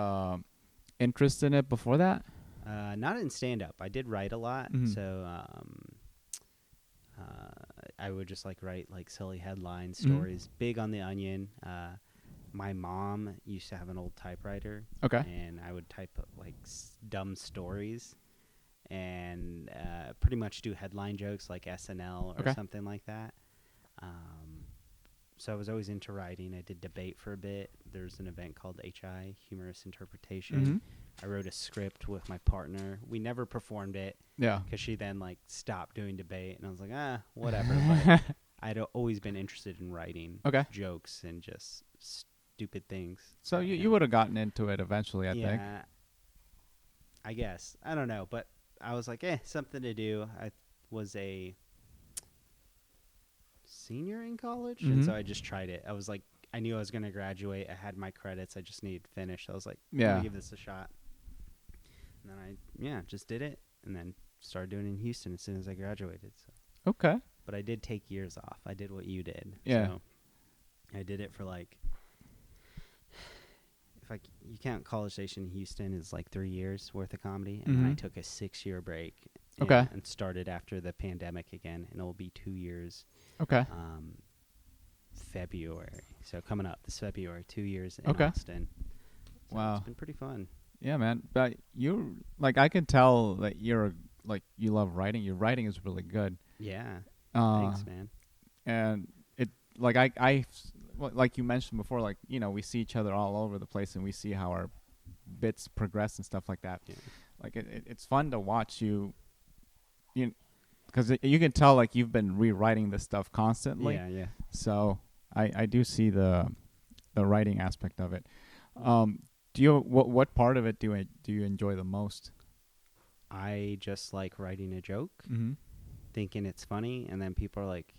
interest in it before that? Not in stand-up. I did write a lot, Mhm. so I would just like write like silly headlines, Mhm. stories. Big on the Onion. My mom used to have an old typewriter, Okay. and I would type up like dumb stories, and pretty much do headline jokes like SNL or Okay. something like that. So I was always into writing. I did debate for a bit. There's an event called HI, Humorous Interpretation. Mhm. I wrote a script with my partner. We never performed it Yeah. because she then like stopped doing debate, and I was like, whatever. But I'd always been interested in writing Okay. jokes and just stupid things. So you would have gotten into it eventually, I think. Yeah, I guess. I don't know, but I was like, something to do. I was a senior in college, and so Mhm. I just tried it. I was like, I knew I was going to graduate. I had my credits. I just needed to finish. I was like, I'm Yeah. going to give this a shot. And then I just did it, and then started doing it in Houston as soon as I graduated. So. Okay. But I did take years off. I did what you did. Yeah. So I did it for like, you count College Station in Houston is like 3 years worth of comedy, and then I Mhm. took a 6-year break. Okay. And started after the pandemic again, and it'll be 2 years. Okay. February. So coming up this February, 2 years in Okay. Austin. So Wow. it's been pretty fun. Yeah, man. But you like I can tell that you love writing. Your writing is really good. Yeah. Uh, Thanks, man. And it like like you mentioned before, like we see each other all over the place, and we see how our bits progress and stuff like that. Yeah. Like it's fun to watch you, because you can tell like you've been rewriting this stuff constantly. Yeah. So I do see the writing aspect of it. Do you what part of it do you enjoy the most? I just like writing a joke, Mm-hmm. thinking it's funny, and then people are like,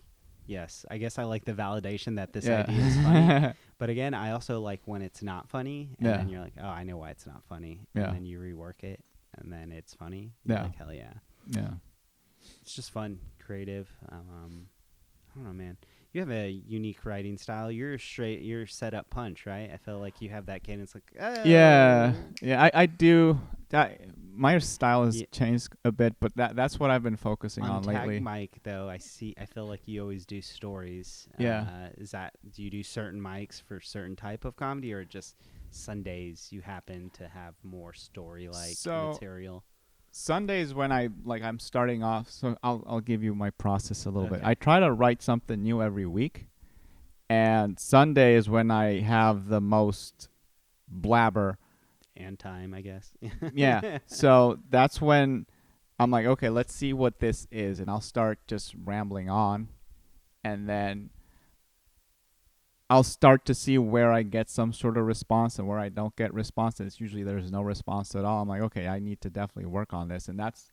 yes. I guess I like the validation that this Yeah. idea is funny. But again, I also like when it's not funny, and Yeah. then you're like, oh, I know why it's not funny. Yeah. And then you rework it, and then it's funny. You're Yeah. like, hell yeah. Yeah. It's just fun, creative. I don't know, man. You have a unique writing style. You're set up punch, right? I feel like you have that cadence, like Yeah. I do. My style has Yeah. changed a bit, but that's what I've been focusing on Tag lately. mic though. I feel like you always do stories. Yeah. Do you do certain mics for certain type of comedy, or just Sundays you happen to have more story like So- material? Sundays when I'm starting off, so I'll give you my process a little bit. Okay. I try to write something new every week, and Sunday is when I have the most blabber, and time, I guess. Yeah. So that's when I'm like, okay, let's see what this is, and I'll start just rambling on, and then I'll start to see where I get some sort of response and where I don't get response. And it's usually there's no response at all. I'm like, okay, I need to definitely work on this, and that's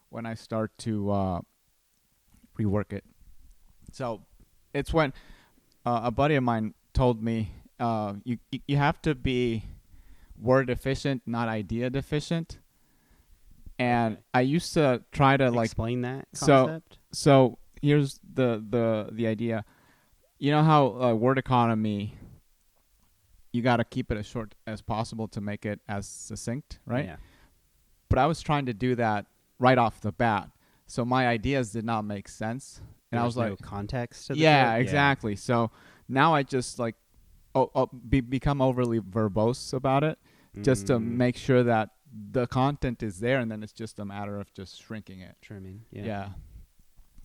when I start to rework it. So it's when a buddy of mine told me, you have to be word deficient, not idea deficient. And Okay. I used to try to like Explain that so concept. so here's the idea. You know how word economy, you got to keep it as short as possible to make it as succinct, right? Yeah. But I was trying to do that right off the bat. So my ideas did not make sense. And I There's was like, no context to the yeah, joke? exactly. So now I just like become overly verbose about it just to Mm, make sure that the content is there, and then it's just a matter of just shrinking it. trimming. Yeah. Yeah.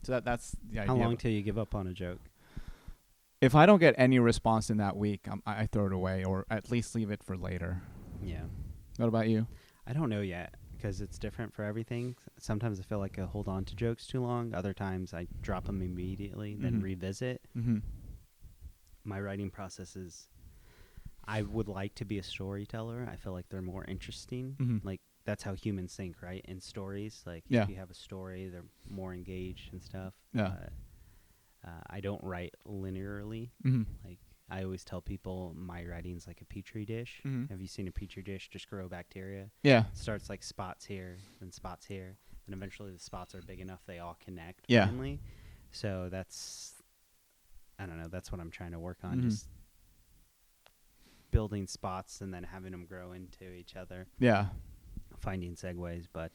So that's the idea. How long till you give up on a joke? If I don't get any response in that week, I throw it away, or at least leave it for later. Yeah. What about you? I don't know yet because it's different for everything. Sometimes I feel like I hold on to jokes too long. Other times I drop them immediately, then Mhm. revisit. Mm-hmm. My writing process is I would like to be a storyteller. I feel like they're more interesting. Mm-hmm. Like that's how humans think, right? In stories, like Yeah. if you have a story, they're more engaged and stuff. Yeah. I don't write linearly. Mm-hmm. Like I always tell people, my writing's like a petri dish. Mhm. Have you seen a petri dish just grow bacteria? Yeah. It starts like spots here, then spots here, and eventually the spots are big enough they all connect. Yeah. Finally. So that's, I don't know. That's what I'm trying to work on. Mhm. Just building spots and then having them grow into each other, Yeah. finding segues. But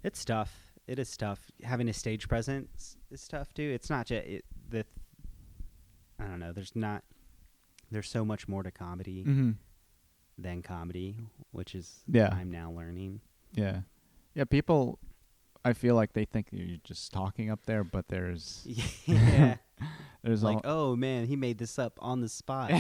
it's tough. It is tough. Having a stage presence is tough too. It's not just I don't know. There's so much more to comedy Mm-hmm. than comedy, which is Yeah. I'm now learning. Yeah. Yeah. People, I feel like they think you're just talking up there, but there's Yeah. there's Like, oh man, he made this up on the spot.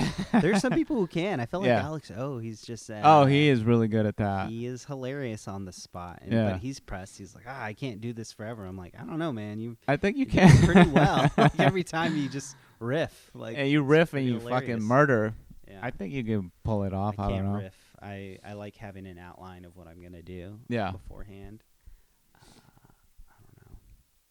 There's some people who can. I feel like Yeah. Alex. Oh, he's just. oh, he is really good at that. He is hilarious on the spot. And, Yeah. But he's pressed. He's like, I can't do this forever. I'm like, I don't know, man. You I think you do can it pretty well. Like, every time you just riff, like and you it's riff and pretty you hilarious. fucking murder. Yeah. I think you can pull it off. I can't don't know. riff. I like having an outline of what I'm gonna do. Yeah. Beforehand. I don't know.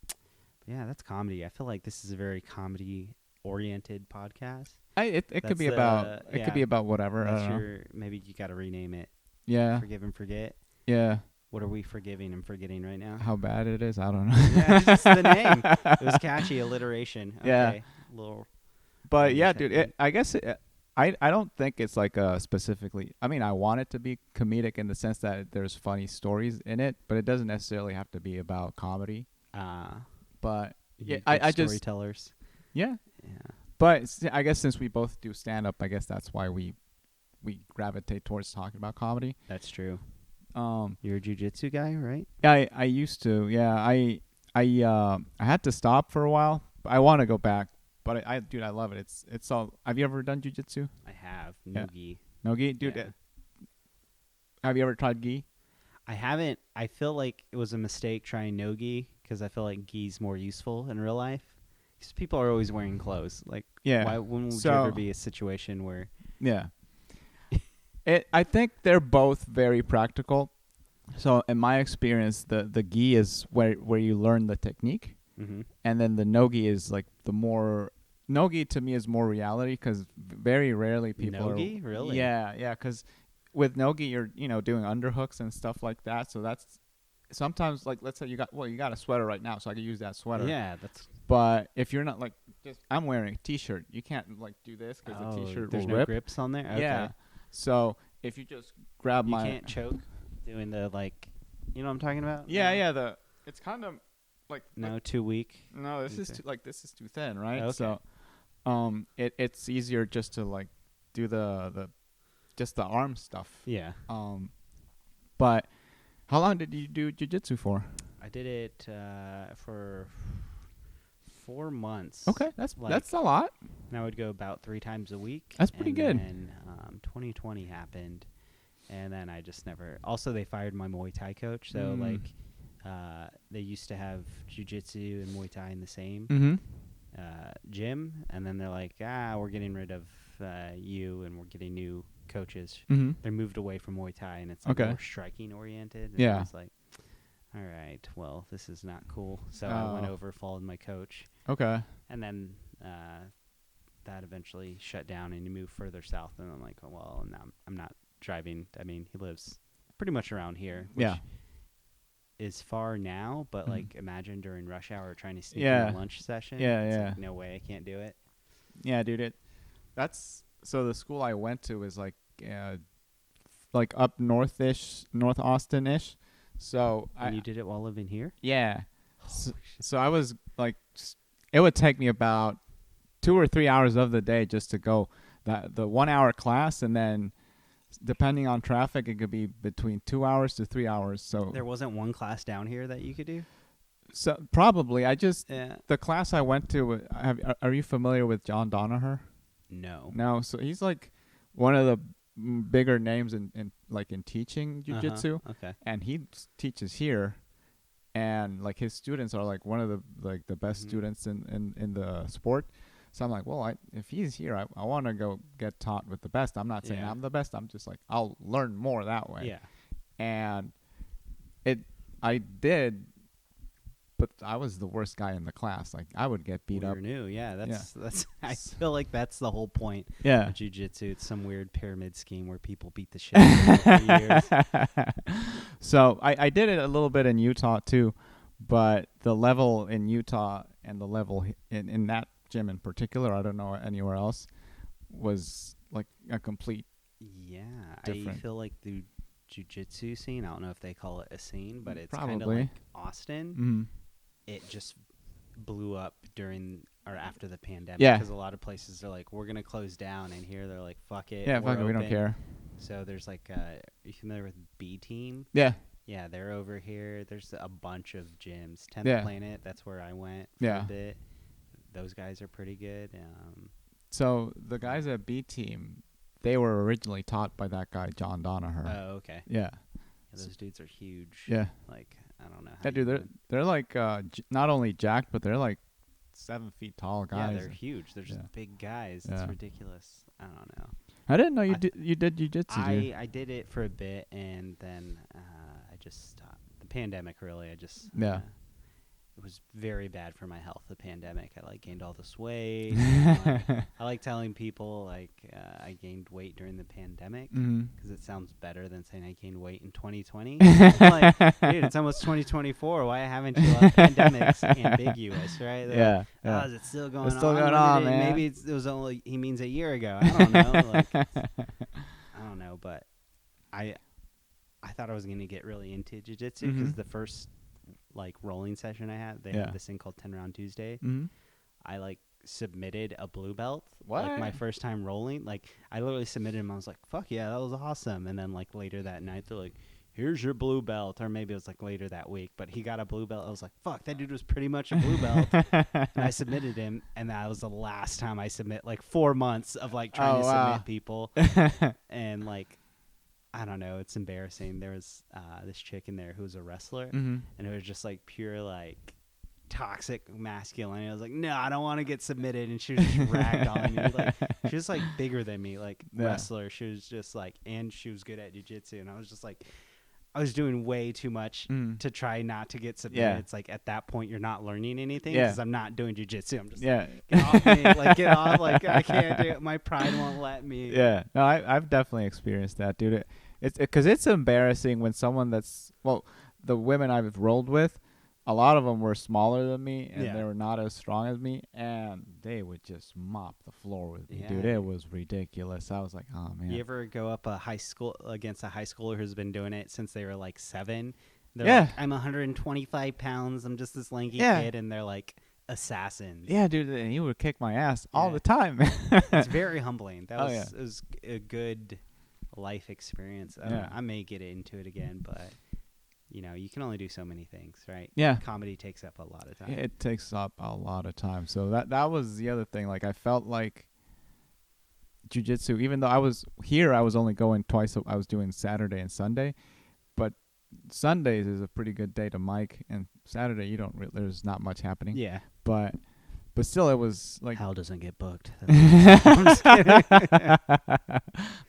But yeah, that's comedy. I feel like this is a very comedy-oriented podcast. It could That's be about yeah. could be about whatever. I That's don't know. your, maybe you got to rename it. Yeah. Forgive and forget. Yeah. What are we forgiving and forgetting right now? How bad it is, I don't know. Yeah, it's just the name. It was catchy, alliteration. Yeah. Okay. Little. But Maybe yeah, dude, technique. I guess I don't think it's like specifically. I mean, I want it to be comedic in the sense that there's funny stories in it, but it doesn't necessarily have to be about comedy. But yeah, I just storytellers. yeah. Yeah. But I guess since we both do stand up, I guess that's why we gravitate towards talking about comedy. That's true. Um, You're a jujitsu guy, right? yeah, I used to. Yeah, I had to stop for a while. I want to go back, but dude, I love it. It's all. Have you ever done jujitsu? I have. Yeah. No-gi. No gi, dude. Yeah. Have you ever tried gi? I haven't. I feel like it was a mistake trying no-gi because I feel like gi's more useful in real life. Because people are always wearing clothes. Like, Yeah. why wouldn't you So- ever be a situation where... Yeah. I think they're both very practical. So in my experience, the gi is where you learn the technique, Mm-hmm. and then the no-gi is like the more. No-gi to me is more reality because very rarely people No-gi? are. Really? Yeah, yeah. Because with no-gi, you're doing underhooks and stuff like that. So that's sometimes like let's say you got a sweater right now, so I could use that sweater. Yeah, that's... But if you're not like I'm wearing a t-shirt, you can't like do this because the t-shirt there's will no rip. grips on there? Okay. Yeah. So if you just grab You my can't choke doing the, like... You know what I'm talking about? yeah, No? yeah, it's kind of like No, too weak? no, this is Okay. this is too thin, right? Okay. So it's easier just to like do the just the arm stuff. Yeah. But how long did you do jiu-jitsu for? I did it for 4 months. Okay, that's Like- a lot. And I would go about 3 times a week. That's pretty and good. Then 2020 happened, And then I just never. Also, they fired my Muay Thai coach, so they used to have jiu-jitsu and Muay Thai in the same gym, and then they're like, we're getting rid of you, and we're getting new coaches. They moved away from Muay Thai, and it's like more striking oriented. And I was like, all right, well, this is not cool. So I went over, followed my coach. Okay. And then that eventually shut down, and he moved further south. And I'm like, well, no, I'm not driving. I mean, he lives pretty much around here, which is far now. But like, imagine during rush hour trying to sneak in a lunch session. It's like, no way, I can't do it. Yeah, dude. That's so the school I went to is like up north Austin-ish. So and you did it while living here? Yeah. So I was like, it would take me about 2 or 3 hours of the day just to go the 1 hour class, and then depending on traffic, it could be between 2 hours to 3 hours. So there wasn't one class down here that you could do? So probably the class I went to. Are you familiar with John Donaher? No. So he's like one of the bigger names in teaching jiu-jitsu. Okay. And he teaches here, and like his students are like one of the best students in the sport. So I'm like, well, if he's here, I want to go get taught with the best. I'm not saying I'm the best. I'm just like, I'll learn more that way. Yeah. And I did, but I was the worst guy in the class. Like I would get beat up. You're new, that's. I feel like that's the whole point. Of jiu-jitsu. It's some weird pyramid scheme where people beat the shit out of you for years. So I did it a little bit in Utah too, but the level in Utah and the level in that gym in particular, I don't know anywhere else, was like a complete. Yeah, different. I feel like the jiu-jitsu scene. I don't know if they call it a scene, but it's probably kind of like Austin. It just blew up during or after the pandemic. Because a lot of places are like, we're gonna close down, and here they're like, fuck it. Yeah, fuck it, we don't care. So there's like, are you familiar with B Team? Yeah. Yeah, they're over here. There's a bunch of gyms. 10th Planet, that's where I went for a bit. Those guys are pretty good. So the guys at B Team, they were originally taught by that guy John Donaher. Oh, okay. Yeah. Those dudes are huge. Yeah. Like, I don't know. Yeah, dude, they're like not only jacked, but they're like 7 feet tall guys. Yeah, they're huge. They're just big guys. It's ridiculous. I don't know. I didn't know you did jiu-jitsu. I did it for a bit, and then I just stopped. The pandemic, really. It was very bad for my health, the pandemic. I gained all this weight. I like telling people I gained weight during the pandemic because it sounds better than saying I gained weight in 2020. Like, dude, it's almost 2024. Why haven't you left? Pandemic's ambiguous, right? They're like, is it still going on? It's still going on, man. Maybe it was only, he means a year ago. I don't know. I don't know, but I thought I was going to get really into jiu-jitsu because the first rolling session I had, they had this thing called 10-round Tuesday. I submitted a blue belt. What? My first time rolling. I literally submitted him. I was like, fuck yeah, that was awesome. And then later that night, they're like, here's your blue belt. Or maybe it was later that week, but he got a blue belt. I was like, fuck, that dude was pretty much a blue belt. And I submitted him, and that was the last time I submit. 4 months of trying to submit people. And I don't know, it's embarrassing. There was this chick in there who was a wrestler, and it was just pure toxic masculinity. I was like, no, I don't want to get submitted. And she was just ragdolling me. She was bigger than me, wrestler. She was just and she was good at jiu-jitsu. And I was just I was doing way too much to try not to get submitted. Yeah. It's at that point you're not learning anything because I'm not doing jiu-jitsu. I'm just get off me, get off. I can't do it. My pride won't let me. Yeah, no, I've definitely experienced that, dude. It's because it's embarrassing when someone the women I've rolled with, a lot of them were smaller than me and they were not as strong as me, and they would just mop the floor with me, dude. It was ridiculous. I was like, oh man. You ever go up against a high schooler who's been doing it since they were 7? They're I'm 125 pounds. I'm just this lanky kid, and they're assassins. Yeah, dude, and he would kick my ass all the time. It's very humbling. That was a good life experience. I may get into it again, but you can only do so many things, right? Yeah. Comedy takes up a lot of time. It takes up a lot of time. So that was the other thing. I felt like jiu-jitsu, even though I was here, I was only going twice. I was doing Saturday and Sunday, but Sundays is a pretty good day to mic, and Saturday you don't. There's not much happening. Yeah. But still, it was like Hal doesn't get booked. I'm just kidding.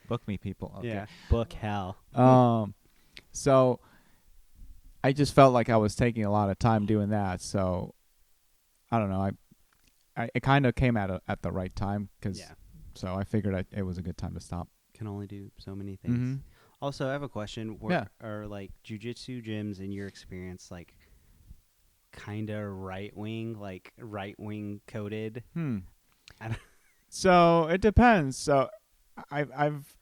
book me, people. Okay. Yeah. Book Hal. So I just felt like I was taking a lot of time doing that. So I don't know. I it kind of came at the right time because. Yeah. So I figured it was a good time to stop. Can only do so many things. Mm-hmm. Also, I have a question. Are like jiu-jitsu gyms, in your experience, like kind of right wing coded? So it depends. So I've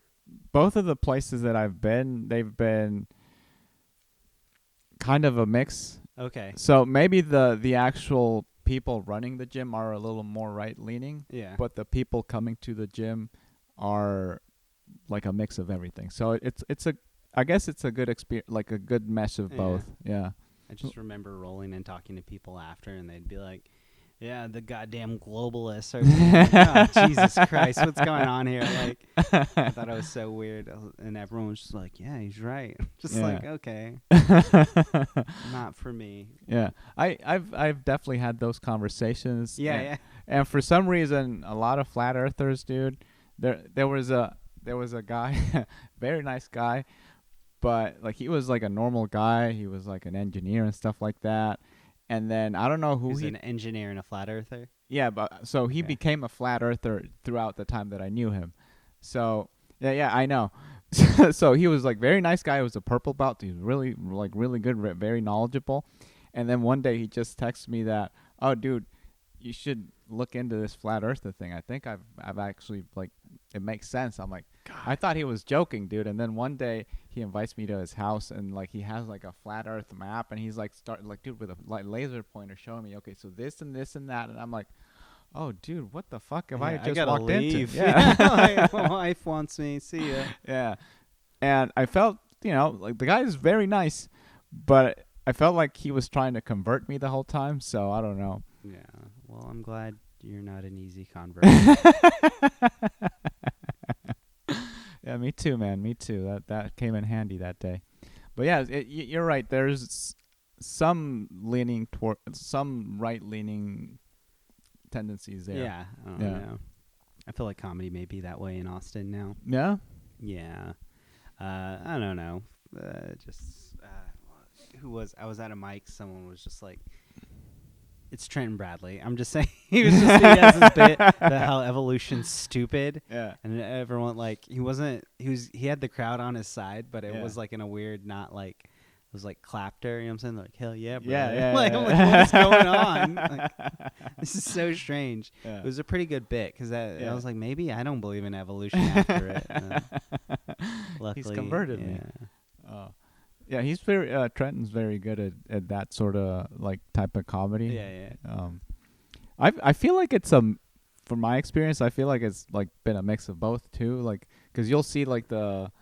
both of the places that I've been, they've been kind of a mix. Okay. So maybe the actual people running the gym are a little more right leaning. Yeah. But the people coming to the gym are like a mix of everything. So I guess it's a good experience, like a good mesh of both. Yeah. I just remember rolling and talking to people after, and they'd be like, "Yeah, the goddamn globalists are." Like, oh, Jesus Christ, what's going on here? Like, I thought it was so weird, and everyone was just like, "Yeah, he's right." Just like, okay, not for me. Yeah, I've definitely had those conversations. Yeah. And for some reason, a lot of flat earthers, dude. There was a guy, very nice guy, but like he was like a normal guy. He was like an engineer and stuff like that. And then I don't know who He's an engineer and a flat earther. Yeah, but so he became a flat earther throughout the time that I knew him. So yeah, I know. So he was like very nice guy. He was a purple belt. He was really good, very knowledgeable. And then one day he just texted me that, "Oh, dude, you should look into this flat earther thing. I think I've actually like it makes sense." I'm like, God. I thought he was joking, dude. And then one day he invites me to his house, and like he has like a flat earth map, and he's like dude, with a laser pointer showing me, okay, so this and this and that, and I'm like, oh, dude, what the fuck have I just walked into? Yeah. Like, my wife wants me. See ya. Yeah. And I felt, like the guy is very nice, but I felt like he was trying to convert me the whole time. So I don't know. Yeah. Well, I'm glad you're not an easy convert. Yeah, me too, man. Me too. That came in handy that day. But yeah, you're right. There's some leaning toward some right-leaning tendencies there. Yeah. I don't know. I feel like comedy may be that way in Austin now. Yeah. Yeah. I don't know. I was at a mic. Someone was just like, it's Trenton Bradley. I'm just saying. He has this bit that how evolution's stupid. Yeah. And everyone he had the crowd on his side, but it was like in a weird, not like, it was like clapter, you know what I'm saying? Like, hell yeah, bro. Yeah. Like, I'm like, what's going on? Like, this is so strange. Yeah. It was a pretty good bit because I was like, maybe I don't believe in evolution after it. Luckily, he's converted me. Yeah, he's Trenton's very good at that sort of like type of comedy. Yeah. I feel like it's from my experience, I feel like it's like been a mix of both too. Like, cause you'll see like I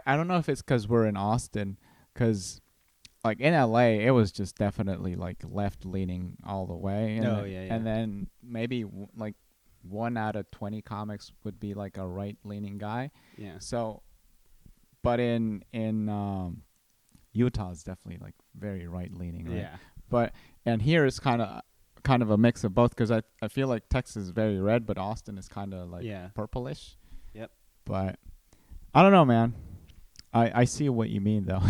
don't know if it's cause we're in Austin, cause like in LA it was just definitely like left leaning all the way. And then maybe like 1 out of 20 comics would be like a right leaning guy. Yeah. So, but in Utah is definitely like very right leaning, right? Yeah. But and here is kind of a mix of both because I feel like Texas is very red, but Austin is kind of like purplish. Yep. But I don't know, man. I see what you mean though.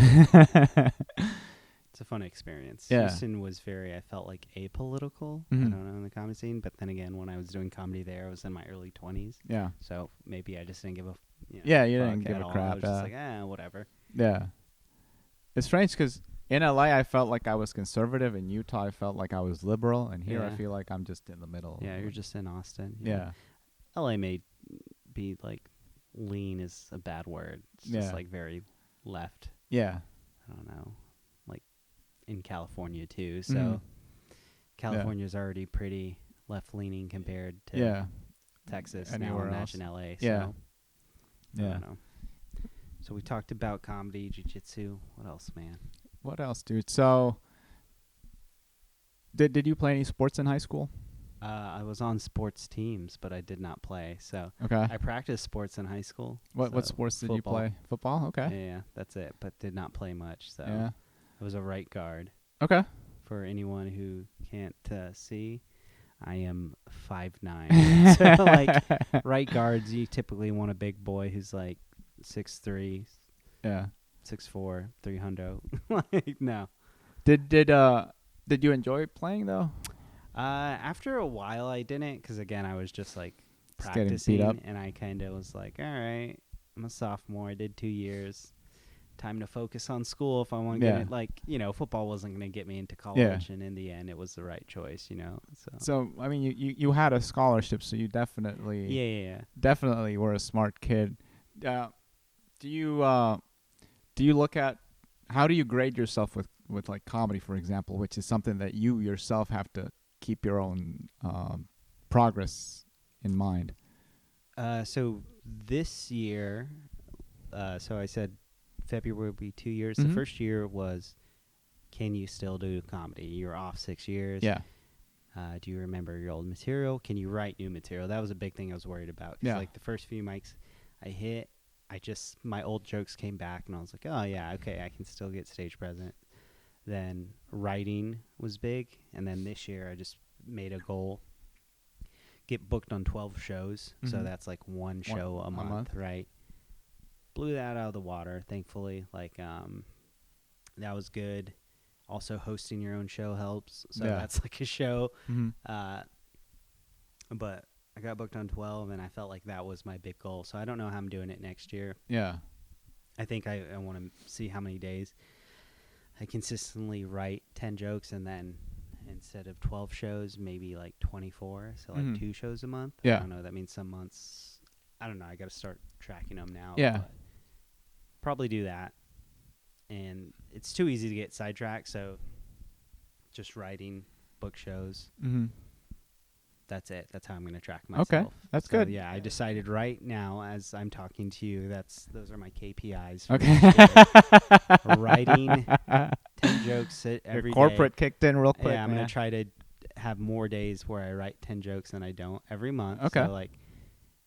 It's a fun experience. Yeah. Houston was I felt like apolitical. Mm-hmm. I don't know, in the comedy scene. But then again, when I was doing comedy there, I was in my early 20s. Yeah. So maybe I just didn't give a you didn't give a all. crap. I was just like, whatever. Yeah. It's strange because in LA I felt like I was conservative. In Utah I felt like I was liberal, and here I feel like I'm just in the middle. Yeah, you're just in Austin. Yeah. LA may be like lean is a bad word. It's just like very left. Yeah. I don't know. Like in California too. So California's already pretty left leaning compared to Texas. Anywhere now imagine else. LA. Yeah. So I don't know. So we talked about comedy, jiu-jitsu. What else, man? What else, dude? So did you play any sports in high school? I was on sports teams, but I did not play. So Okay. I practiced sports in high school. What so sports did you football. play? Football. Okay. Yeah, that's it. But did not play much. So Yeah. I was a right guard. Okay. For anyone who can't see, I am 5'9". So like right guards, you typically want a big boy who's like 6'3", Yeah. 6'4", 300. Like no. Did you enjoy playing though? After a while, I didn't, because again, I was just like Just getting beat practicing, up. and I kind of was like, all right, I'm a sophomore. I did 2 years. Time to focus on school if I want to Yeah. get it. Like, football wasn't going to get me into college, and in the end, it was the right choice. So I mean, you had a scholarship, so you definitely Yeah. definitely were a smart kid. Do you look at how do you grade yourself with like comedy, for example, which is something that you yourself have to keep your own progress in mind? So this year, so I said February will be 2 years. Mhm. The first year was, can you still do comedy? You're off 6 years. Yeah. Do you remember your old material? Can you write new material? That was a big thing I was worried about. 'Cause Yeah. like the first few mics I hit, my old jokes came back, and I was like, oh yeah, okay, I can still get stage present. Then writing was big, and then this year I just made a goal, get booked on 12 shows. So Mhm. that's like one show a month, right? Blew that out of the water, thankfully. Like that was good. Also, hosting your own show helps. So Yeah. that's like a show. Mm-hmm. But I got booked on 12, and I felt like that was my big goal. So I don't know how I'm doing it next year. Yeah. I think I want to see how many days I consistently write 10 jokes, and then instead of 12 shows, maybe like 24. So like Mhm. 2 shows a month. Yeah. I don't know. That means some months, I don't know. I got to start tracking them now. Yeah. But probably do that. And it's too easy to get sidetracked. So just writing, book shows. Mm-hmm. That's it. That's how I'm going to track myself. Okay, that's So, good. Yeah, I decided right now as I'm talking to you, those are my KPIs. For Okay. Writing 10 jokes every Your day. corporate kicked in real quick. Yeah, I'm man. going to try to have more days where I write 10 jokes than I don't every month. Okay. So like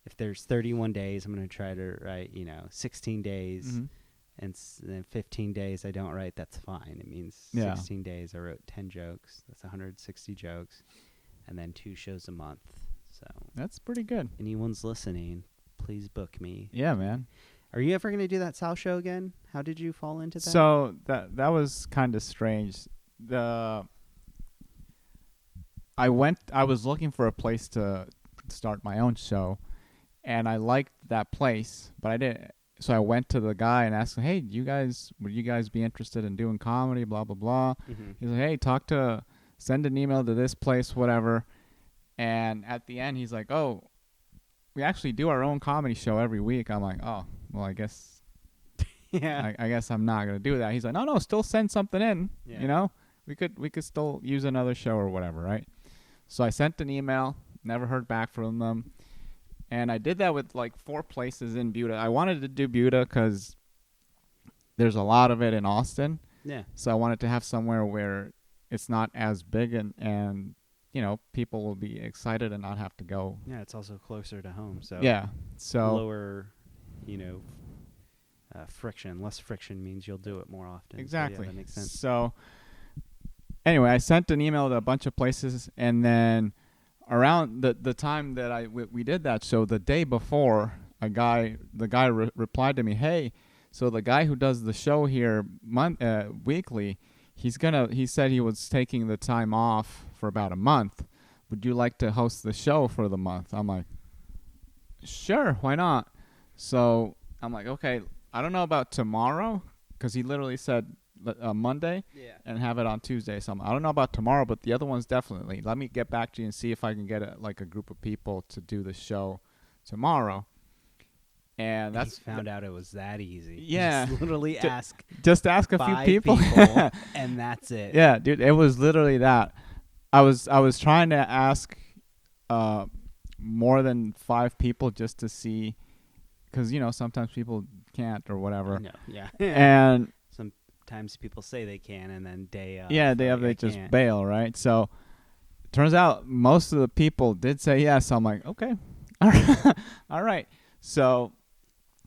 if there's 31 days, I'm going to try to write, 16 days. Mhm. And then 15 days I don't write. That's fine. It means Yeah. 16 days I wrote 10 jokes. That's 160 jokes. And then 2 shows a month. So That's pretty good. anyone's listening, please book me. Yeah, man. Are you ever going to do that South show again? How did you fall into that? So that was kind of strange. I was looking for a place to start my own show, and I liked that place, but I didn't. So I went to the guy and asked him, "Hey, would you guys be interested in doing comedy? Blah blah blah." Mhm. He's like, "Hey, send an email to this place, whatever." And at the end, he's like, "Oh, we actually do our own comedy show every week." I'm like, "Oh, well, I guess Yeah. I guess I'm not gonna do that." He's like, "No, still send something in. Yeah. We could still use another show or whatever, right?" So I sent an email, never heard back from them, and I did that with like 4 places in Buda. I wanted to do Buda because there's a lot of it in Austin, Yeah. so I wanted to have somewhere where it's not as big and people will be excited and not have to go. Yeah, it's also closer to home. So Yeah. So lower, friction. Less friction means you'll do it more often. exactly. So, yeah, that makes sense. So anyway, I sent an email to a bunch of places, and then around the time that we did that show, the day before, the guy replied to me, "Hey, so the guy who does the show here weekly, he said he was taking the time off for about a month. Would you like to host the show for the month?" I'm like, "Sure, why not?" So I'm like, "Okay, I don't know about tomorrow," because he literally said Monday Yeah. and have it on Tuesday. So I don't know about tomorrow, but the other ones definitely. Let me get back to you and see if I can get a group of people to do the show tomorrow. And that's found out it was that easy. Yeah. Just literally ask just ask a few 5 people, and that's it. Yeah, dude, it was literally that. I was trying to ask more than 5 people just to see, because sometimes people can't or whatever. No. Yeah. And Sometimes people say they can, and then day of. yeah, they like, I just can't. bail, right? So turns out most of the people did say yes. So I'm like, okay, all right. All right. So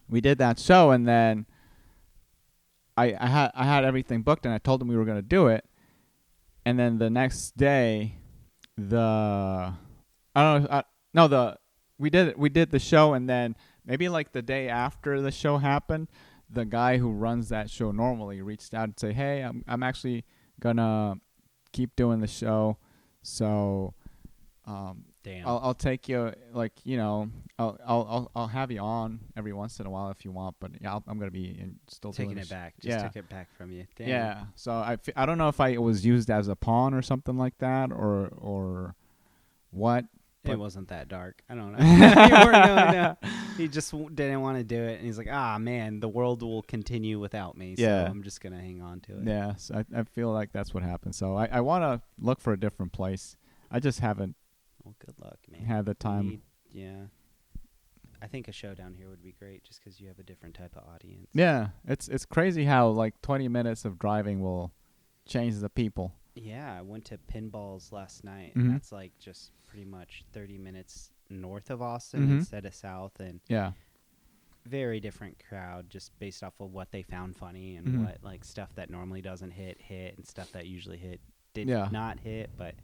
we did that show, and then I had everything booked, and I told them we were going to do it. And then the next day, we did the show, and then maybe like the day after the show happened, the guy who runs that show normally reached out and say, "Hey, I'm actually gonna keep doing the show, so Damn. I'll take you, like, I'll have you on every once in a while if you want, but yeah, I'm gonna be still Taking doing it back. Yeah. Took it back from you. Damn. Yeah. So I don't know if I was used as a pawn or something like that, or what. It wasn't that dark. I don't know. No. He just didn't want to do it, and he's like, man, the world will continue without me, so I'm just gonna hang on to it. Yeah. So I feel like that's what happened. So I want to look for a different place. I just haven't. Well, good luck, man. Had the time. Yeah. I think a show down here would be great, just because you have a different type of audience. Yeah, it's crazy how like 20 minutes of driving will change the people. Yeah, I went to Pinballs last night, Mhm. and that's like just pretty much 30 minutes north of Austin Mhm. instead of south, and Yeah. very different crowd just based off of what they found funny and Mhm. what like stuff that normally doesn't hit, and stuff that usually did Yeah. not hit, but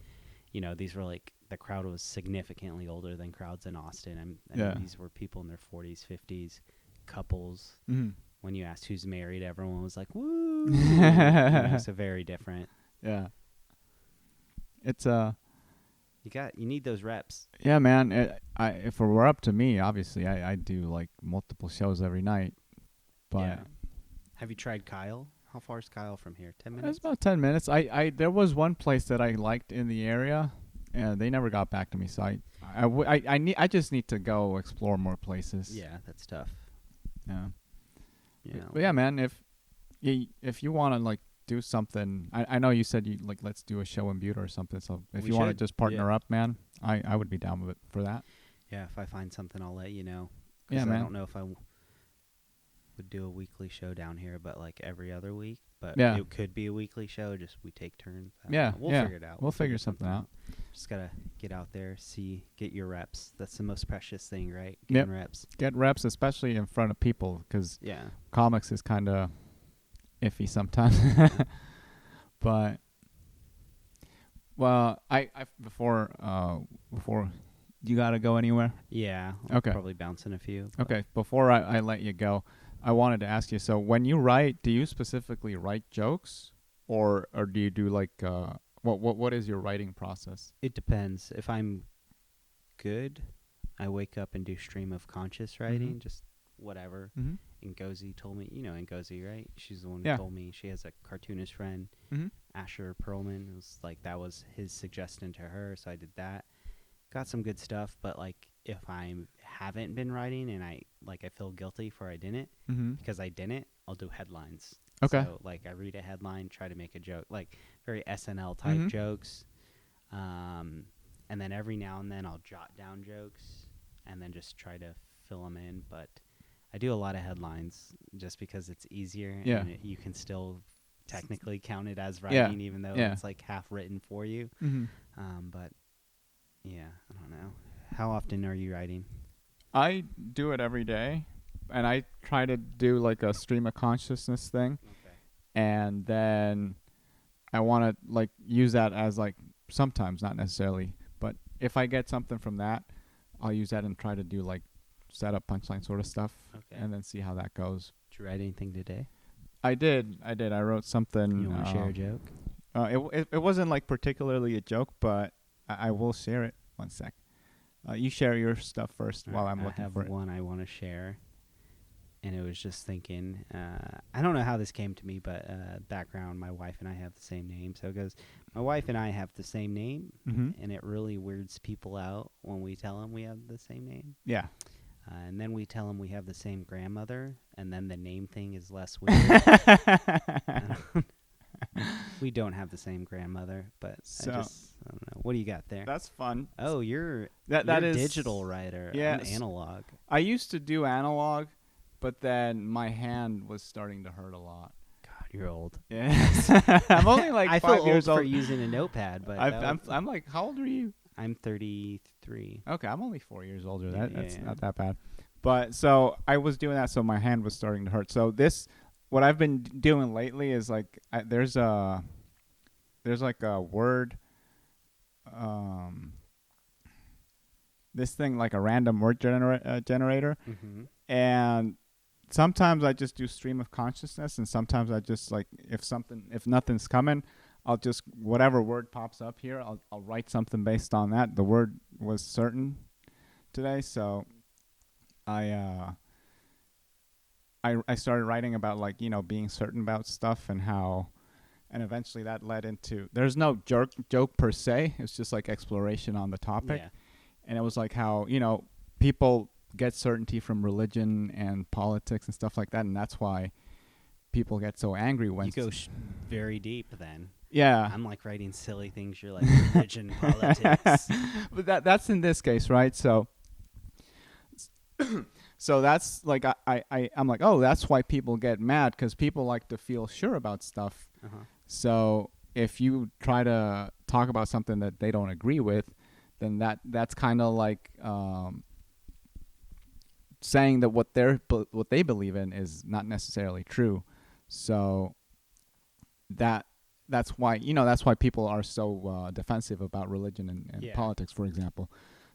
these were like the crowd was significantly older than crowds in Austin, and Yeah. these were people in their 40s, 50s, couples. Mhm. When you asked who's married, everyone was like, "Woo!" So very different. Yeah. It's You need those reps. yeah, man. If it were up to me, obviously I do like multiple shows every night. But Yeah. Have you tried Kyle? How far is Kyle from here? 10 it's minutes? about 10 minutes. There was one place that I liked in the area, and they never got back to me. So I just need to go explore more places. Yeah, that's tough. Yeah. Yeah. But yeah, man. If you want to like do something, I know you said you like let's do a show in Butte or something. So if We you want to should, just partner up, man, I would be down with it for that. Yeah, if I find something, I'll let you know. 'Cause Yeah, man. I don't know if I would do a weekly show down here, but like every other week. But Yeah. it could be a weekly show. Just we take turns. I don't Yeah, know. We'll yeah. figure it out. We'll figure something out. Just gotta get out there, get your reps. That's the most precious thing, right? Yep. Getting reps. Get reps, especially in front of people, because Yeah. comics is kind of iffy sometimes. But well, I before you gotta go anywhere. Yeah. I'll Okay. Probably bouncing a few. but- Okay, before I let you go, I wanted to ask you. So when you write, do you specifically write jokes, or do you do like what is your writing process? It depends. If I'm good, I wake up and do stream of conscious writing, just whatever. Mm-hmm. Ngozi told me, Ngozi, right? She's the one Yeah. who told me she has a cartoonist friend, Mm-hmm. Asher Perlman. It was like that was his suggestion to her, so I did that. Got some good stuff, but like if I haven't been writing and I feel guilty for I didn't, Mm-hmm. because I didn't, I'll do headlines. Okay. So like I read a headline, try to make a joke, like very SNL type Mhm. jokes. And then every now and then I'll jot down jokes and then just try to fill them in. But I do a lot of headlines just because it's easier. Yeah. And you can still technically count it as Yeah. writing, even though Yeah. it's like half written for you. Mm-hmm. But yeah, I don't know. How often are you writing? I do it every day, and I try to do like a stream of consciousness thing, Okay. and then I want to like use that as like sometimes, not necessarily, but if I get something from that, I'll use that and try to do like setup punchline sort of stuff, Okay. and then see how that goes. Did you write anything today? I did. I wrote something. You want to share a joke? It wasn't like particularly a joke, but I will share it. One sec. You share your stuff first while I'm looking for I it. have one I want to share, and it was just thinking. I don't know how this came to me, but background: my wife and I have the same name. So it goes: my wife and I have the same name, Mm-hmm. and it really weirds people out when we tell them we have the same name. Yeah. And then we tell them we have the same grandmother, and then the name thing is less weird. We don't have the same grandmother, but So- I don't know. What do you got there? That's fun. Oh, you're That a is digital writer. Yeah, I'm analog. I used to do analog, but then my hand was starting to hurt a lot. God, You're old. Yeah. I'm only like I 5 feel years old old. for using a notepad, but I'm like, how old are you? I'm 33. Okay, I'm only 4 years older. Yeah, That's yeah. not that bad. But so I was doing that, so my hand was starting to hurt. So this, what I've been doing lately is like, there's like a word, this thing like a random word generator, Mm-hmm. and sometimes I just do stream of consciousness, and sometimes I just like if nothing's coming, I'll just whatever word pops up here, I'll write something based on that. The word was certain today, so I started writing about like being certain about stuff and how, and eventually that led into there's no joke per se. It's just like exploration on the topic, Yeah. and it was like how people get certainty from religion and politics and stuff like that, and that's why people get so angry when You go very deep then. yeah. I'm like writing silly things. You're like religion, politics. But that's in this case, right? So so that's like I'm like, oh, that's why people get mad, because people like to feel sure about stuff. Uh-huh. So if you try to talk about something that they don't agree with, then that's kind of like saying that what they believe in is not necessarily true. So that's why people are so defensive about religion and Yeah. politics, for example.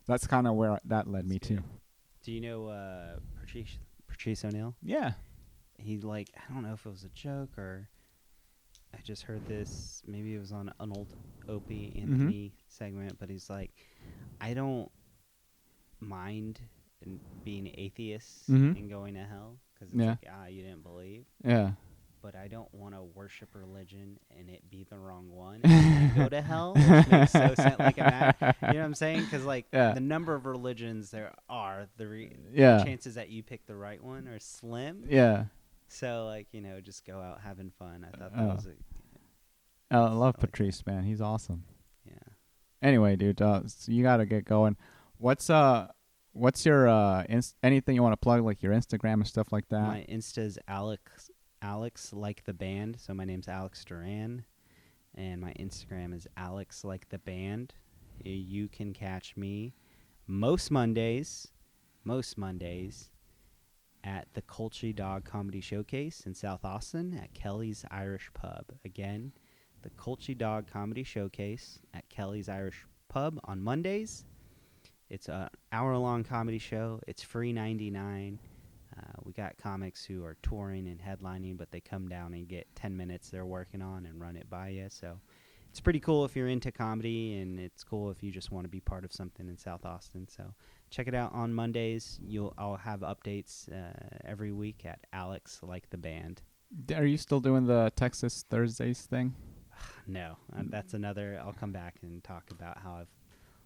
That's kind of where that led me to. Do you know Patrice O'Neill? Yeah. He like, I don't know if it was a joke or I just heard this. Maybe it was on an old Opie Anthony segment, but he's like, I don't mind being atheist and going to hell because it's like, you didn't believe. Yeah. But I don't want to worship religion and it be the wrong one and go to hell, which makes so sense. Like, you know what I'm saying? Because like the number of religions there are, the chances that you pick the right one are slim. Yeah. So like just go out having fun. I thought that was I love Patrice, man. He's awesome. Yeah. Anyway, dude, so you gotta get going. What's your anything you want to plug, like your Instagram and stuff like that? My Insta is Alex like the band. So my name's Alex Durán, and my Instagram is Alex like the band. You can catch me most Mondays at the Colchy Dog Comedy Showcase in South Austin at Kelly's Irish Pub. Again, the Colchy Dog Comedy Showcase at Kelly's Irish Pub on Mondays. It's an hour-long comedy show. It's free $99. We got comics who are touring and headlining, but they come down and get 10 minutes they're working on and run it by you. So it's pretty cool if you're into comedy, and it's cool if you just want to be part of something in South Austin. So check it out on Mondays. I'll have updates every week at Alex like the band. Are you still doing the Texas Thursdays thing? No, that's another. I'll come back and talk about how I've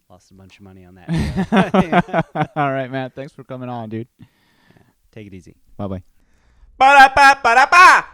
lost a bunch of money on that. All right, Matt. Thanks for coming on, dude. Take it easy. Bye-bye. Ba-da-ba-ba-ba.